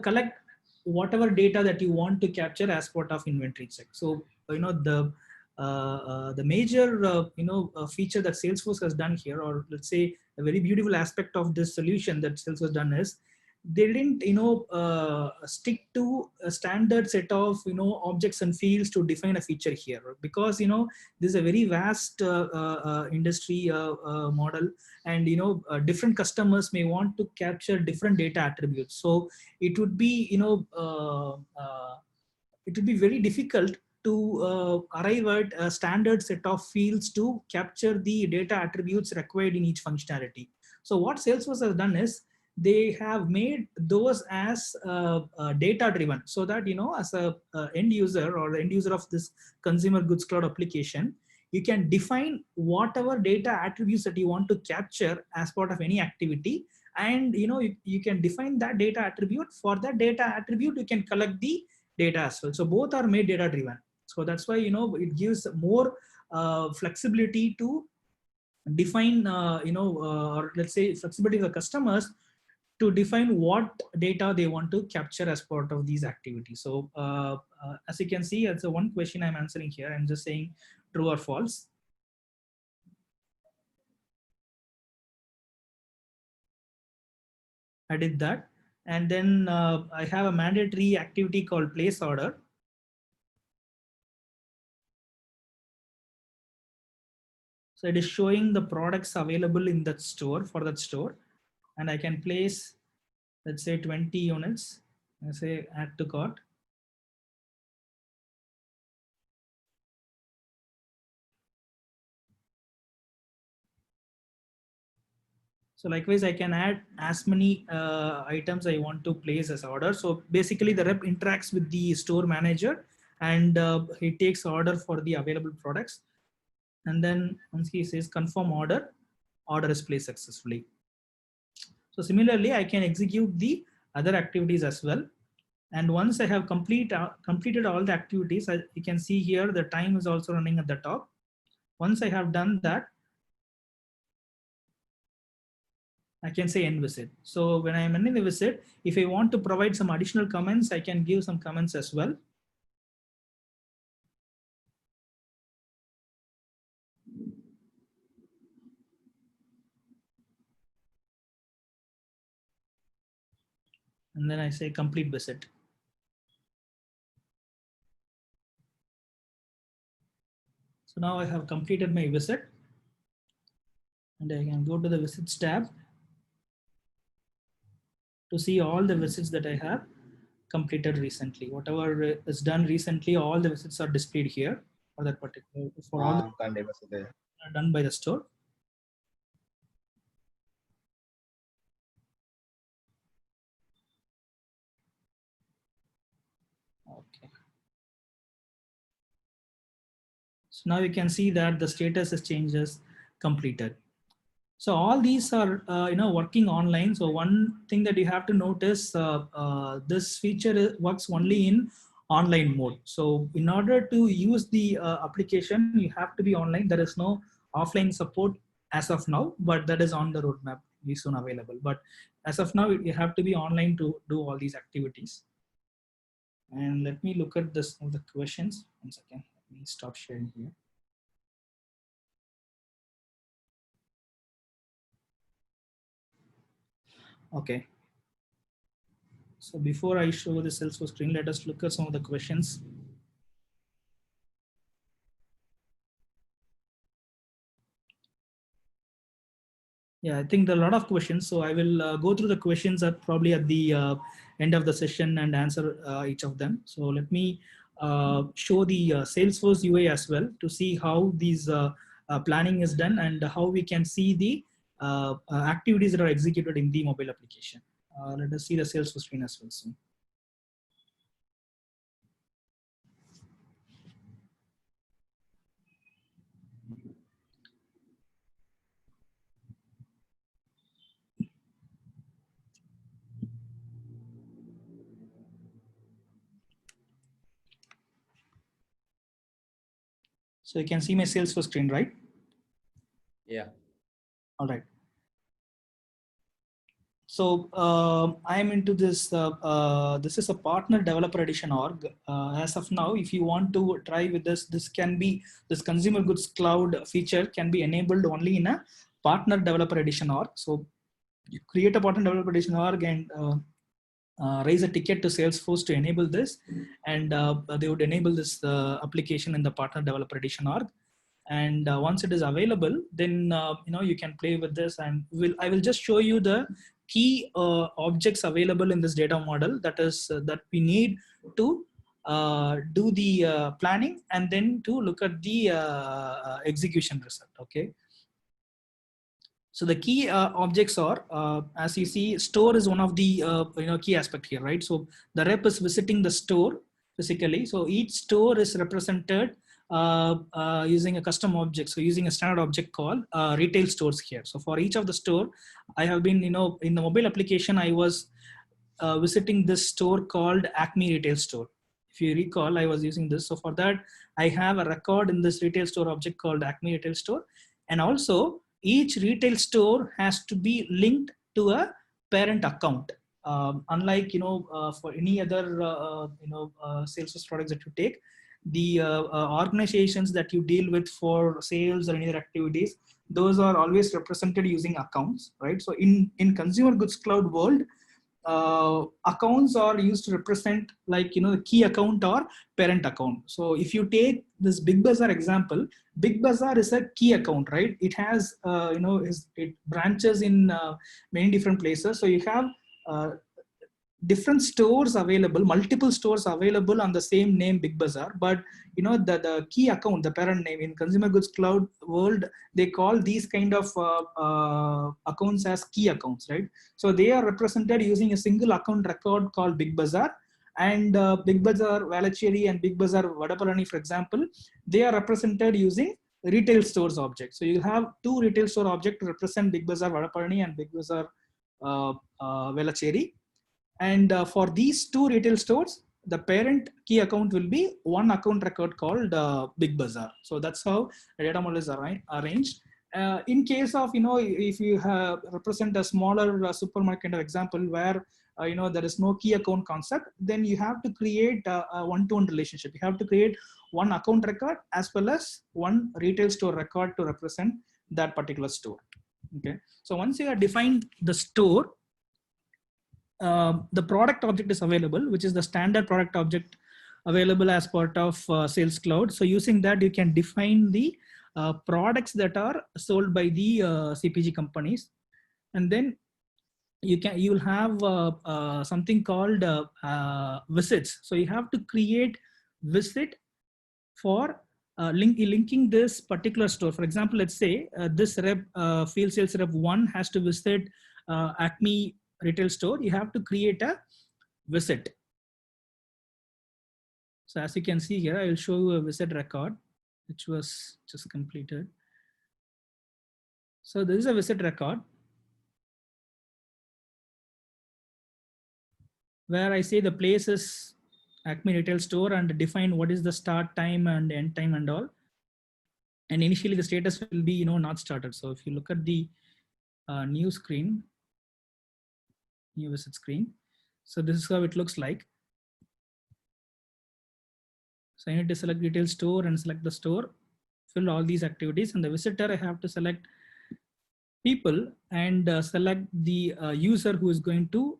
collect whatever data that you want to capture as part of inventory check. So the major feature that Salesforce has done here, or let's say a very beautiful aspect of this solution that Salesforce done, is they didn't stick to a standard set of objects and fields to define a feature here, because this is a very vast industry model, and different customers may want to capture different data attributes. So it would be it would be very difficult to arrive at a standard set of fields to capture the data attributes required in each functionality. So what Salesforce has done is they have made those as data driven, so that as a end user or the end user of this consumer goods cloud application, you can define whatever data attributes that you want to capture as part of any activity, and you can define that data attribute. For that data attribute, you can collect the data as well. So both are made data driven. So that's why it gives more flexibility to define or let's say flexibility for customers to define what data they want to capture as part of these activities. So as you can see, it's a one question I'm answering here. I'm just saying true or false. I did that. And then I have a mandatory activity called place order. So it is showing the products available in that store, for that store. And I can place, let's say 20 units. I say add to cart. So likewise, I can add as many items I want to place as order. So basically the rep interacts with the store manager, and he takes order for the available products. And then once he says confirm order, order is placed successfully. So similarly, I can execute the other activities as well. And once I have completed all the activities, you can see here the time is also running at the top. Once I have done that, I can say end visit. So when I'm ending the visit, if I want to provide some additional comments, I can give some comments as well. And then I say complete visit. So now I have completed my visit, and I can go to the visits tab to see all the visits that I have completed recently. Whatever is done recently, all the visits are displayed here for that particular, for all the done by the store. Okay. So now you can see that the status is changes completed. So all these are working online. So one thing that you have to notice, this feature works only in online mode. So in order to use the application, you have to be online. There is no offline support as of now, but that is on the roadmap, be soon available. But as of now, you have to be online to do all these activities. And let me look at this of the questions. One second, let me stop sharing here. Okay. So before I show the Salesforce screen, let us look at some of the questions. Yeah, I think there are a lot of questions. So I will go through the questions probably at the end of the session and answer each of them. So let me show the Salesforce UI as well to see how these planning is done and how we can see the activities that are executed in the mobile application. Let us see the Salesforce screen as well soon. So you can see my Salesforce screen, right? Yeah. All right. So I'm into this. This is a partner developer edition org. As of now, if you want to try with this can be this consumer goods cloud feature can be enabled only in a partner developer edition org. So you create a partner developer edition org and raise a ticket to Salesforce to enable this, and they would enable this application in the partner developer edition org. And once it is available, then you can play with this, and I will just show you the key objects available in this data model that is that we need to do the planning and then to look at the execution result. Okay. So the key objects are, as you see, store is one of the key aspect here, right? So the rep is visiting the store physically. So each store is represented using a custom object. So using a standard object called retail stores here. So for each of the store, I have been, in the mobile application, I was visiting this store called Acme Retail Store. If you recall, I was using this. So for that, I have a record in this retail store object called Acme Retail Store. And also, each retail store has to be linked to a parent account. Unlike for any other Salesforce products that you take, the organizations that you deal with for sales or any other activities, those are always represented using accounts, right? So in consumer goods cloud world, accounts are used to represent the key account or parent account. So if you take this Big Bazaar example, Big Bazaar is a key account, right? It has it branches in many different places. So you have different stores available, multiple stores available on the same name Big Bazaar, but the key account, the parent name in consumer goods cloud world, they call these kind of accounts as key accounts, right? So they are represented using a single account record called Big Bazaar, and Big Bazaar Velachery and Big Bazaar Vadapalani, for example, they are represented using retail stores object. So you have two retail store object to represent Big Bazaar Vadapalani and Big Bazaar Velachery. And for these two retail stores, the parent key account will be one account record called Big Bazaar. So that's how the data model is arranged. In case of, if you represent a smaller supermarket kind of example where, there is no key account concept, then you have to create a one-to-one relationship. You have to create one account record as well as one retail store record to represent that particular store. Okay. So once you have defined the store, the product object is available, which is the standard product object available as part of Sales Cloud. So using that, you can define the products that are sold by the CPG companies, and then you'll have something called visits. So you have to create visit for linking this particular store. For example, let's say this rep field sales rep 1 has to visit Acme retail store. You have to create a visit. So as you can see here, I will show you a visit record which was just completed. So this is a visit record where I say the place is Acme retail store and define what is the start time and end time and all. And initially the status will be not started. So if you look at the new screen, new visit screen, so this is how it looks like. So I need to select retail store and select the store, fill all these activities, and the visitor, I have to select people and select the user who is going to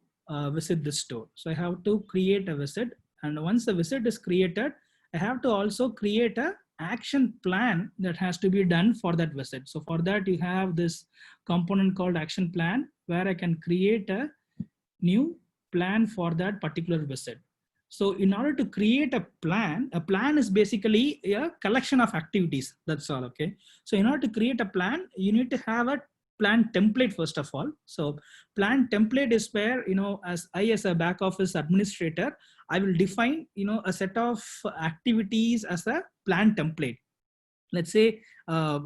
visit this store. So I have to create a visit, and once the visit is created, I have to also create a action plan that has to be done for that visit. So for that, you have this component called action plan, where I can create a new plan for that particular visit. So in order to create a plan is basically a collection of activities. That's all. Okay. So in order to create a plan, you need to have a plan template first of all. So plan template is where, as a back office administrator, I will define, a set of activities as a plan template. Let's say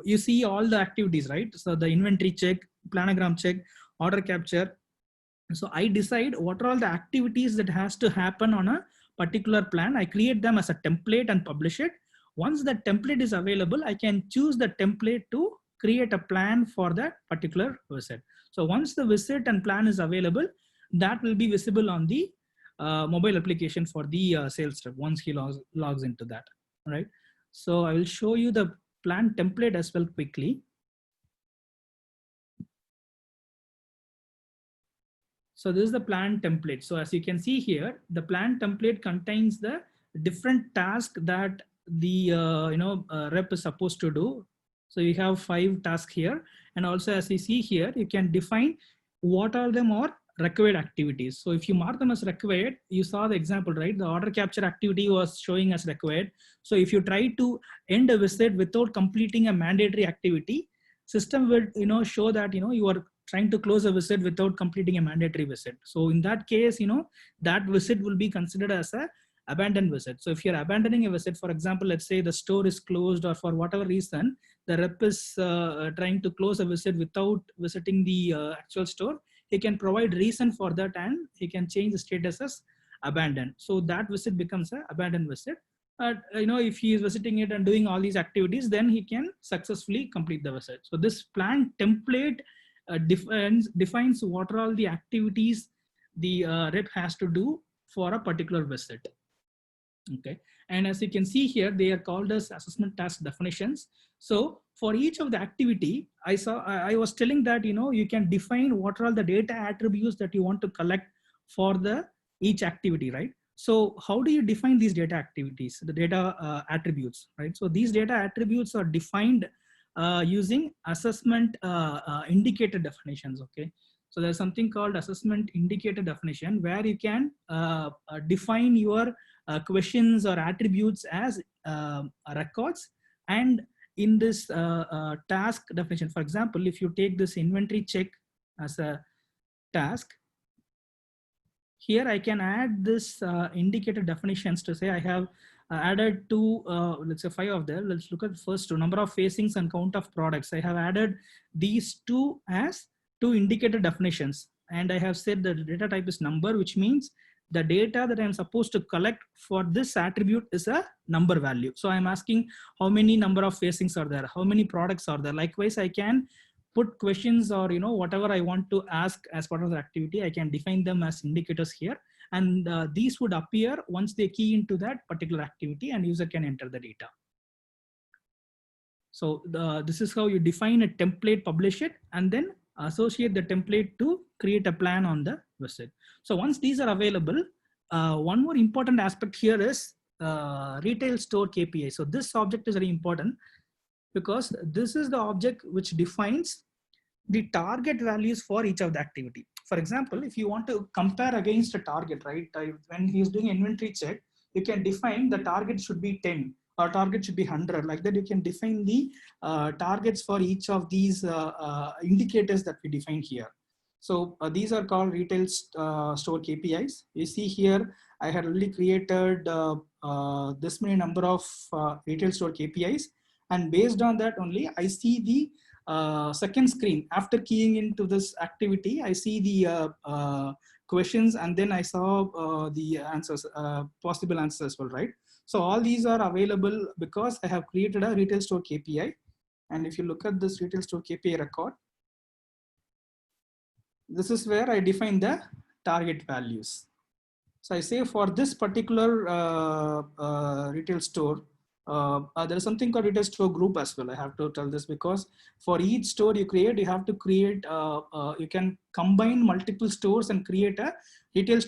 you see all the activities, right? So the inventory check, planogram check, order capture. So I decide what are all the activities that has to happen on a particular plan. I create them as a template and publish it. Once the template is available, I can choose the template to create a plan for that particular visit. So once the visit and plan is available, that will be visible on the mobile application for the sales rep once he logs into that. All right. So I will show you the plan template as well quickly. So this is the plan template. So as you can see here, the plan template contains the different tasks that the rep is supposed to do. So you have 5 tasks here, and also as you see here, you can define what are them are required activities. So if you mark them as required, you saw the example, right? The order capture activity was showing as required. So if you try to end a visit without completing a mandatory activity, system will show that you are trying to close a visit without completing a mandatory visit. So in that case, that visit will be considered as a abandoned visit. So if you're abandoning a visit, for example, let's say the store is closed, or for whatever reason, the rep is trying to close a visit without visiting the actual store, he can provide reason for that, and he can change the status as abandoned. So that visit becomes an abandoned visit. If he is visiting it and doing all these activities, then he can successfully complete the visit. So this plan template defines what are all the activities the rep has to do for a particular visit. Okay, and as you can see here, they are called as assessment task definitions. So for each of the activity, I was telling that you can define what are all the data attributes that you want to collect for the each activity, right? So how do you define these data activities, the data attributes, right? So these data attributes are defined using assessment indicator definitions. Okay, so there's something called assessment indicator definition, where you can define your questions or attributes as records. And in this task definition, for example, if you take this inventory check as a task, here I can add this indicator definitions to say I have added 2, let's say 5 of them. Let's look at the first 2, number of facings and count of products. I have added these 2 as 2 indicator definitions, and I have said the data type is number, which means the data that I'm supposed to collect for this attribute is a number value. So I'm asking how many number of facings are there, how many products are there. Likewise, I can put questions or whatever I want to ask as part of the activity. I can define them as indicators here, and these would appear once they key into that particular activity, and user can enter the data. So this is how you define a template, publish it, and then associate the template to create a plan on the visit. So once these are available, one more important aspect here is retail store KPI. So this object is very important, because this is the object which defines the target values for each of the activity. For example, if you want to compare against a target, right? When he is doing inventory check, you can define the target should be 10 or target should be 100. Like that, you can define the targets for each of these indicators that we define here. So these are called retail store KPIs. You see here, I had already created this many number of retail store KPIs. And based on that only, I see the second screen. After keying into this activity, I see the questions, and then I saw the answers, possible answers as well, right? So all these are available because I have created a retail store KPI. And if you look at this retail store KPI record, this is where I define the target values. So I say for this particular retail store, there is something called retail store group as well. I have to tell this because for each store you create, you have to create, you can combine multiple stores and create a retail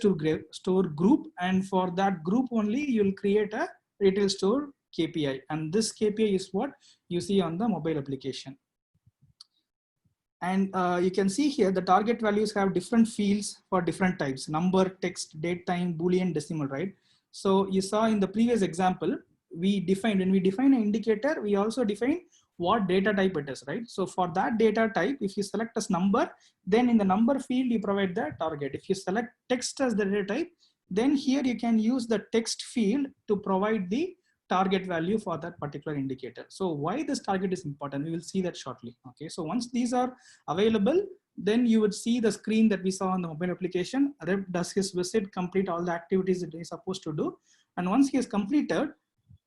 store group. And for that group only, you'll create a retail store KPI, and this KPI is what you see on the mobile application. And you can see here the target values have different fields for different types: number, text, date, time, Boolean, decimal, right? So you saw in the previous example, when we define an indicator, we also define what data type it is, right? So for that data type, if you select as number, then in the number field, you provide the target. If you select text as the data type, then here you can use the text field to provide the target value for that particular indicator. So why this target is important, we will see that shortly. Okay, so once these are available, then you would see the screen that we saw on the mobile application. Rep does his visit, complete all the activities that he's supposed to do. And once he has completed,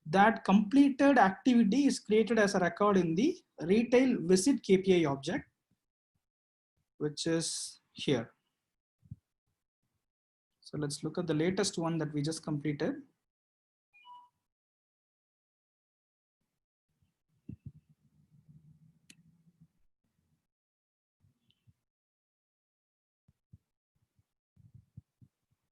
that completed activity is created as a record in the retail visit KPI object, which is here. So let's look at the latest one that we just completed.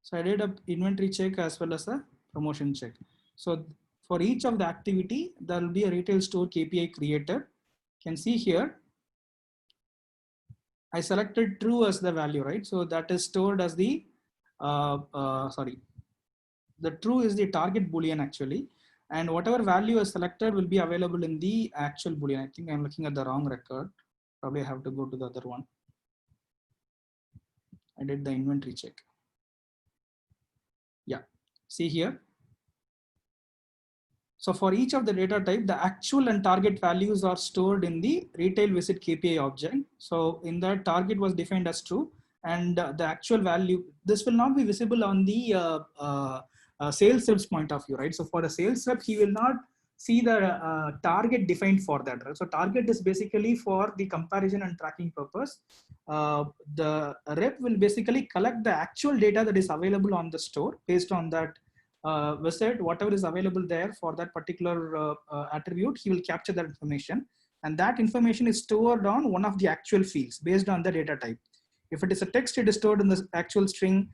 So I did an inventory check as well as a promotion check. So for each of the activity, there will be a retail store KPI created. You can see here, I selected true as the value, right? So that is stored as the, the true is the target Boolean actually. And whatever value is selected will be available in the actual Boolean. I think I'm looking at the wrong record. Probably I have to go to the other one. I did the inventory check. Yeah, see here. So for each of the data type, the actual and target values are stored in the retail visit KPI object. So in that, target was defined as true, and the actual value, this will not be visible on the sales rep's point of view, right? So for the sales rep, he will not see the target defined for that, right? So target is basically for the comparison and tracking purpose. The rep will basically collect the actual data that is available on the store based on that visit, whatever is available there for that particular attribute, he will capture that information. And that information is stored on one of the actual fields based on the data type. If it is a text, it is stored in the actual string,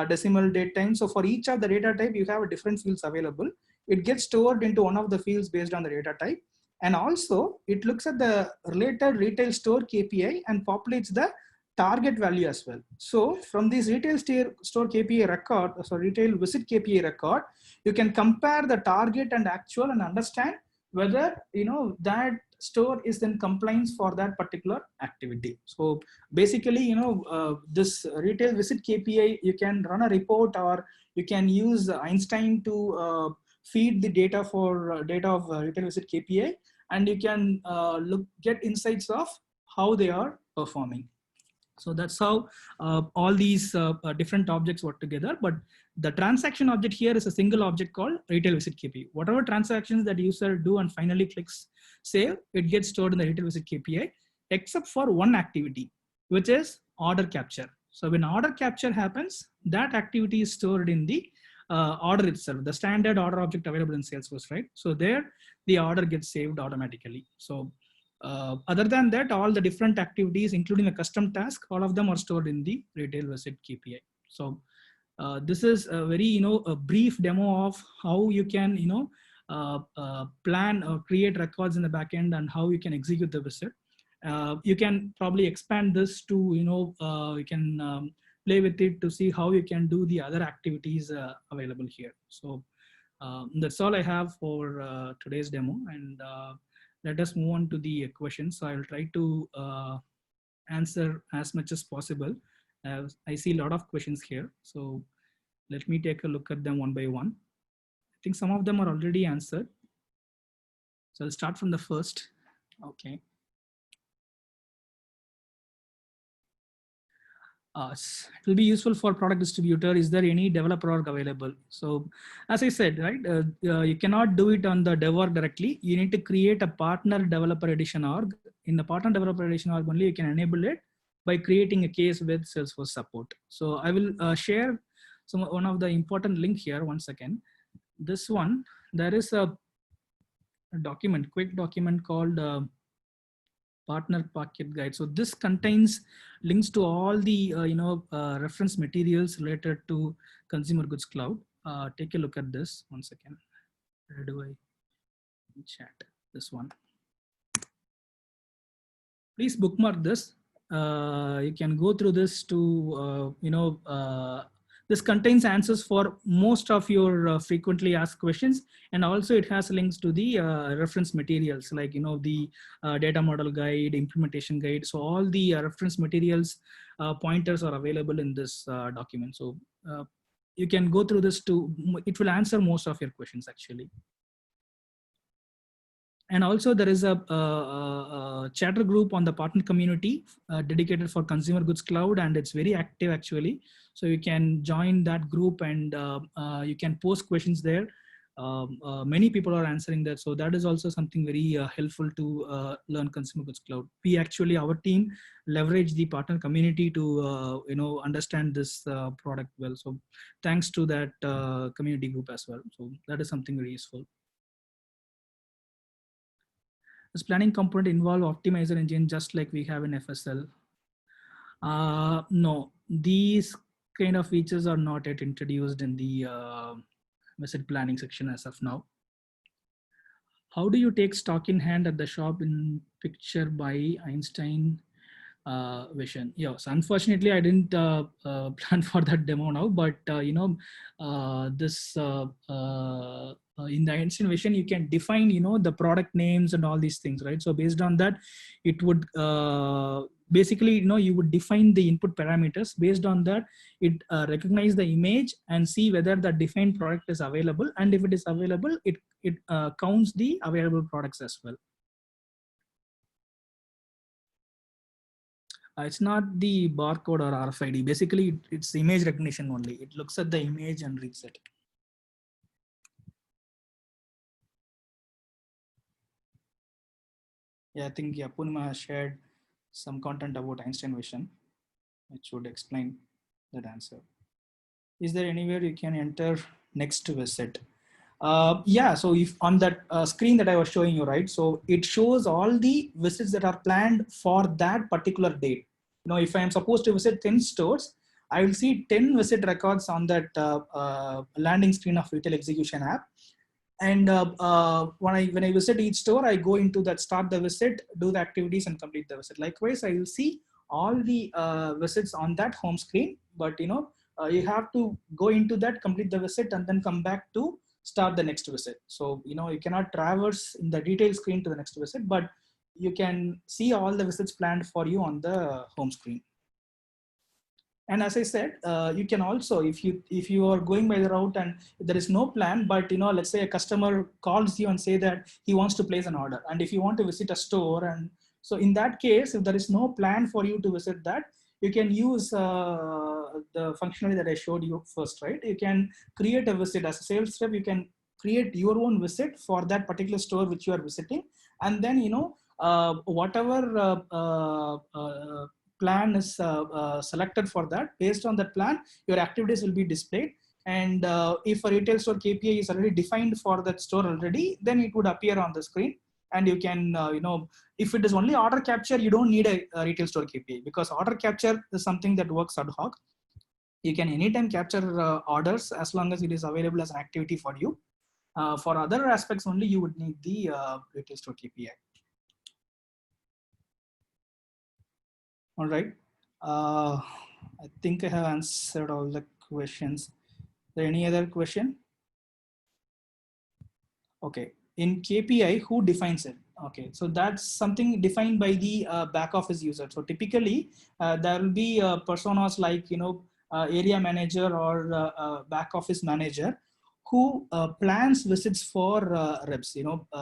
decimal, date, time. So for each of the data type, you have a different fields available. It gets stored into one of the fields based on the data type. And also it looks at the related retail store KPI and populates the target value as well. So from this retail store KPI record, so retail visit KPI record, you can compare the target and actual and understand whether that store is in compliance for that particular activity. So basically, this retail visit KPI, you can run a report, or you can use Einstein to feed the data for data of retail visit KPI, and you can get insights of how they are performing. So that's how all these different objects work together. But the transaction object here is a single object called retail visit KPI. Whatever transactions that user do and finally clicks save, it gets stored in the retail visit KPI, except for one activity, which is order capture. So when order capture happens, that activity is stored in the order itself, the standard order object available in Salesforce, right? So there the order gets saved automatically. So other than that, all the different activities, including a custom task, all of them are stored in the retail visit KPI. So this is a very, a brief demo of how you can, plan or create records in the backend and how you can execute the visit. You can probably expand this to, you can play with it to see how you can do the other activities available here. So that's all I have for today's demo. And let us move on to the questions. So I will try to answer as much as possible. I see a lot of questions here. So let me take a look at them one by one. I think some of them are already answered. So I'll start from the first. Okay. It will be useful for product distributor. Is there any developer org available? So as I said, right, you cannot do it on the dev org directly. You need to create a partner developer edition org. In the partner developer edition org only, you can enable it by creating a case with Salesforce support. So I will share one of the important link here. One second. This one, there is a document, quick document called partner packet guide. So this contains links to all the reference materials related to Consumer Goods Cloud. Take a look at this. One second. Where do I chat this one. Please bookmark this. You can go through this to, this contains answers for most of your frequently asked questions. And also it has links to the reference materials like, the data model guide, implementation guide. So all the reference materials pointers are available in this document. So you can go through this it will answer most of your questions actually. And also there is a chatter group on the partner community dedicated for Consumer Goods Cloud, and it's very active actually. So you can join that group and you can post questions there. Many people are answering that. So that is also something very helpful to learn Consumer Goods Cloud. We actually, our team leverage the partner community to, understand this product well. So thanks to that community group as well. So that is something very useful. Does planning component involve optimizer engine just like we have in FSL? No, these kind of features are not yet introduced in the visit planning section as of now. How do you take stock in hand at the shop in picture by Einstein Vision? Yeah, so unfortunately I didn't plan for that demo now, but this in the Einstein Vision you can define the product names and all these things, right? So based on that it would basically you would define the input parameters. Based on that it recognize the image and see whether the defined product is available, and if it is available it counts the available products as well. It's not the barcode or RFID. Basically, it's image recognition only. It looks at the image and reads it. Yeah, I think Purnima has shared some content about Einstein Vision. It should explain that answer. Is there anywhere you can enter next visit? Yeah, so if on that screen that I was showing you, right? So it shows all the visits that are planned for that particular date. If I am supposed to visit 10 stores, I will see 10 visit records on that landing screen of Retail Execution app. And when I visit each store, I go into that start the visit, do the activities and complete the visit. Likewise, I will see all the visits on that home screen, but you have to go into that, complete the visit, and then come back to start the next visit. So, you cannot traverse in the detail screen to the next visit, but you can see all the visits planned for you on the home screen. And as I said, you can also, if you are going by the route and there is no plan, but let's say a customer calls you and say that he wants to place an order, and if you want to visit a store, and so in that case, if there is no plan for you to visit that, you can use the functionality that I showed you first, right? You can create a visit as a sales rep. You can create your own visit for that particular store which you are visiting, and then whatever plan is selected for that. Based on that plan, your activities will be displayed. And if a retail store KPI is already defined for that store already, then it would appear on the screen. And you can, if it is only order capture, you don't need a retail store KPI, because order capture is something that works ad hoc. You can anytime capture orders as long as it is available as an activity for you. For other aspects only, you would need the retail store KPI. All right. I think I have answered all the questions. Is there any other question? Okay. In KPI, who defines it? Okay, so that's something defined by the back office user. So typically, there will be personas like area manager or back office manager who plans visits for reps.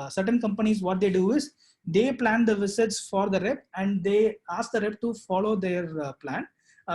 Certain companies, what they do is they plan the visits for the rep and they ask the rep to follow their plan.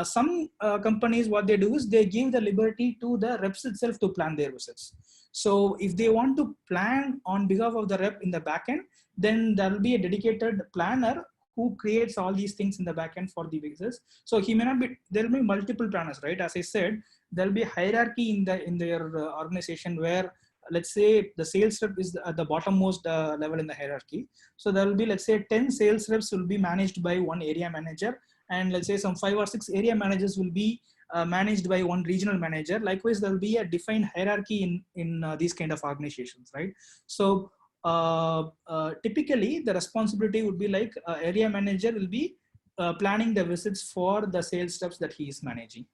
Some companies, what they do is they give the liberty to the reps itself to plan their visits. So if they want to plan on behalf of the rep in the backend, then there will be a dedicated planner who creates all these things in the backend for the visits. So he may not be, there will be multiple planners, right? As I said, there will be a hierarchy in their organization where, let's say, the sales rep is at the bottommost level in the hierarchy. So there will be, let's say, 10 sales reps will be managed by one area manager, and let's say some 5 or 6 area managers will be managed by one regional manager. Likewise, there will be a defined hierarchy in these kind of organizations, right? So typically the responsibility would be like area manager will be planning the visits for the sales steps that he is managing,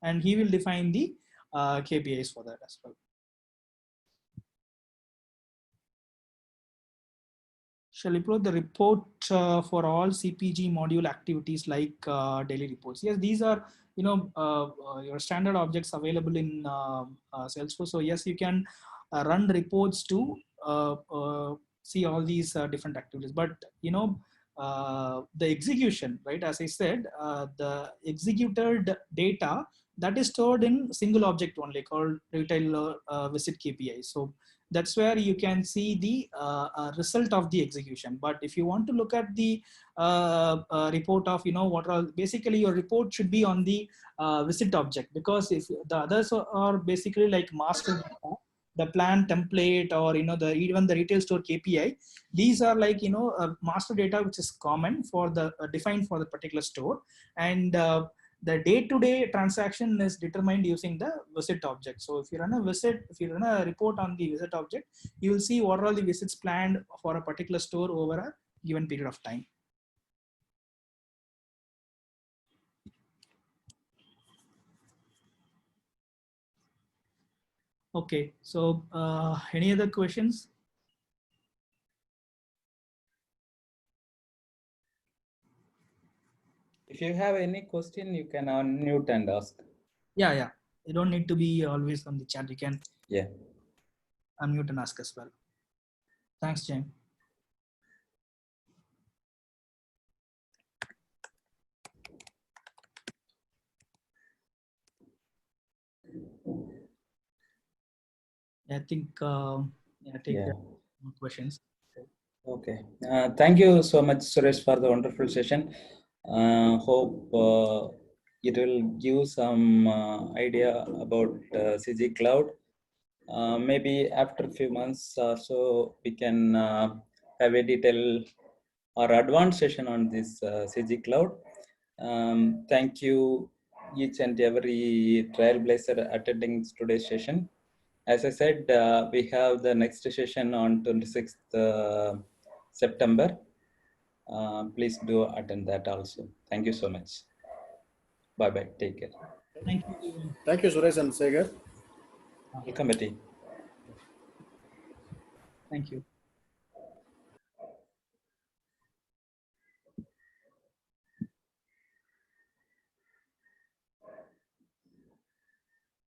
and he will define the KPIs for that as well. Shall we upload the report for all CPG module activities like daily reports? Yes, these are your standard objects available in Salesforce. So yes, you can run reports to see all these different activities. But the execution, right? As I said, the executed data that is stored in single object only called retail visit KPI. So that's where you can see the result of the execution. But if you want to look at the report of what are basically, your report should be on the visit object, because if the others are basically like master data, the plan template, or even the retail store KPI, these are like master data which is common for the defined for the particular store, and the day-to-day transaction is determined using the visit object. So if you run a report on the visit object, you will see what are all the visits planned for a particular store over a given period of time. Okay, so any other questions? If you have any question, you can unmute and ask. Yeah. You don't need to be always on the chat. You can Yeah. unmute and ask as well. Thanks, James. I think take more questions. Okay. Thank you so much, Suresh, for the wonderful session. Hope it will give some idea about CG Cloud. Maybe after a few months or so, we can have a detailed or advanced session on this CG Cloud. Thank you, each and every trailblazer attending today's session. As I said, we have the next session on 26th September. Please do attend that also. Thank you so much. Bye-bye. Take care. Thank you. Thank you, Suresh and Segar. Welcome, Betty. Thank you.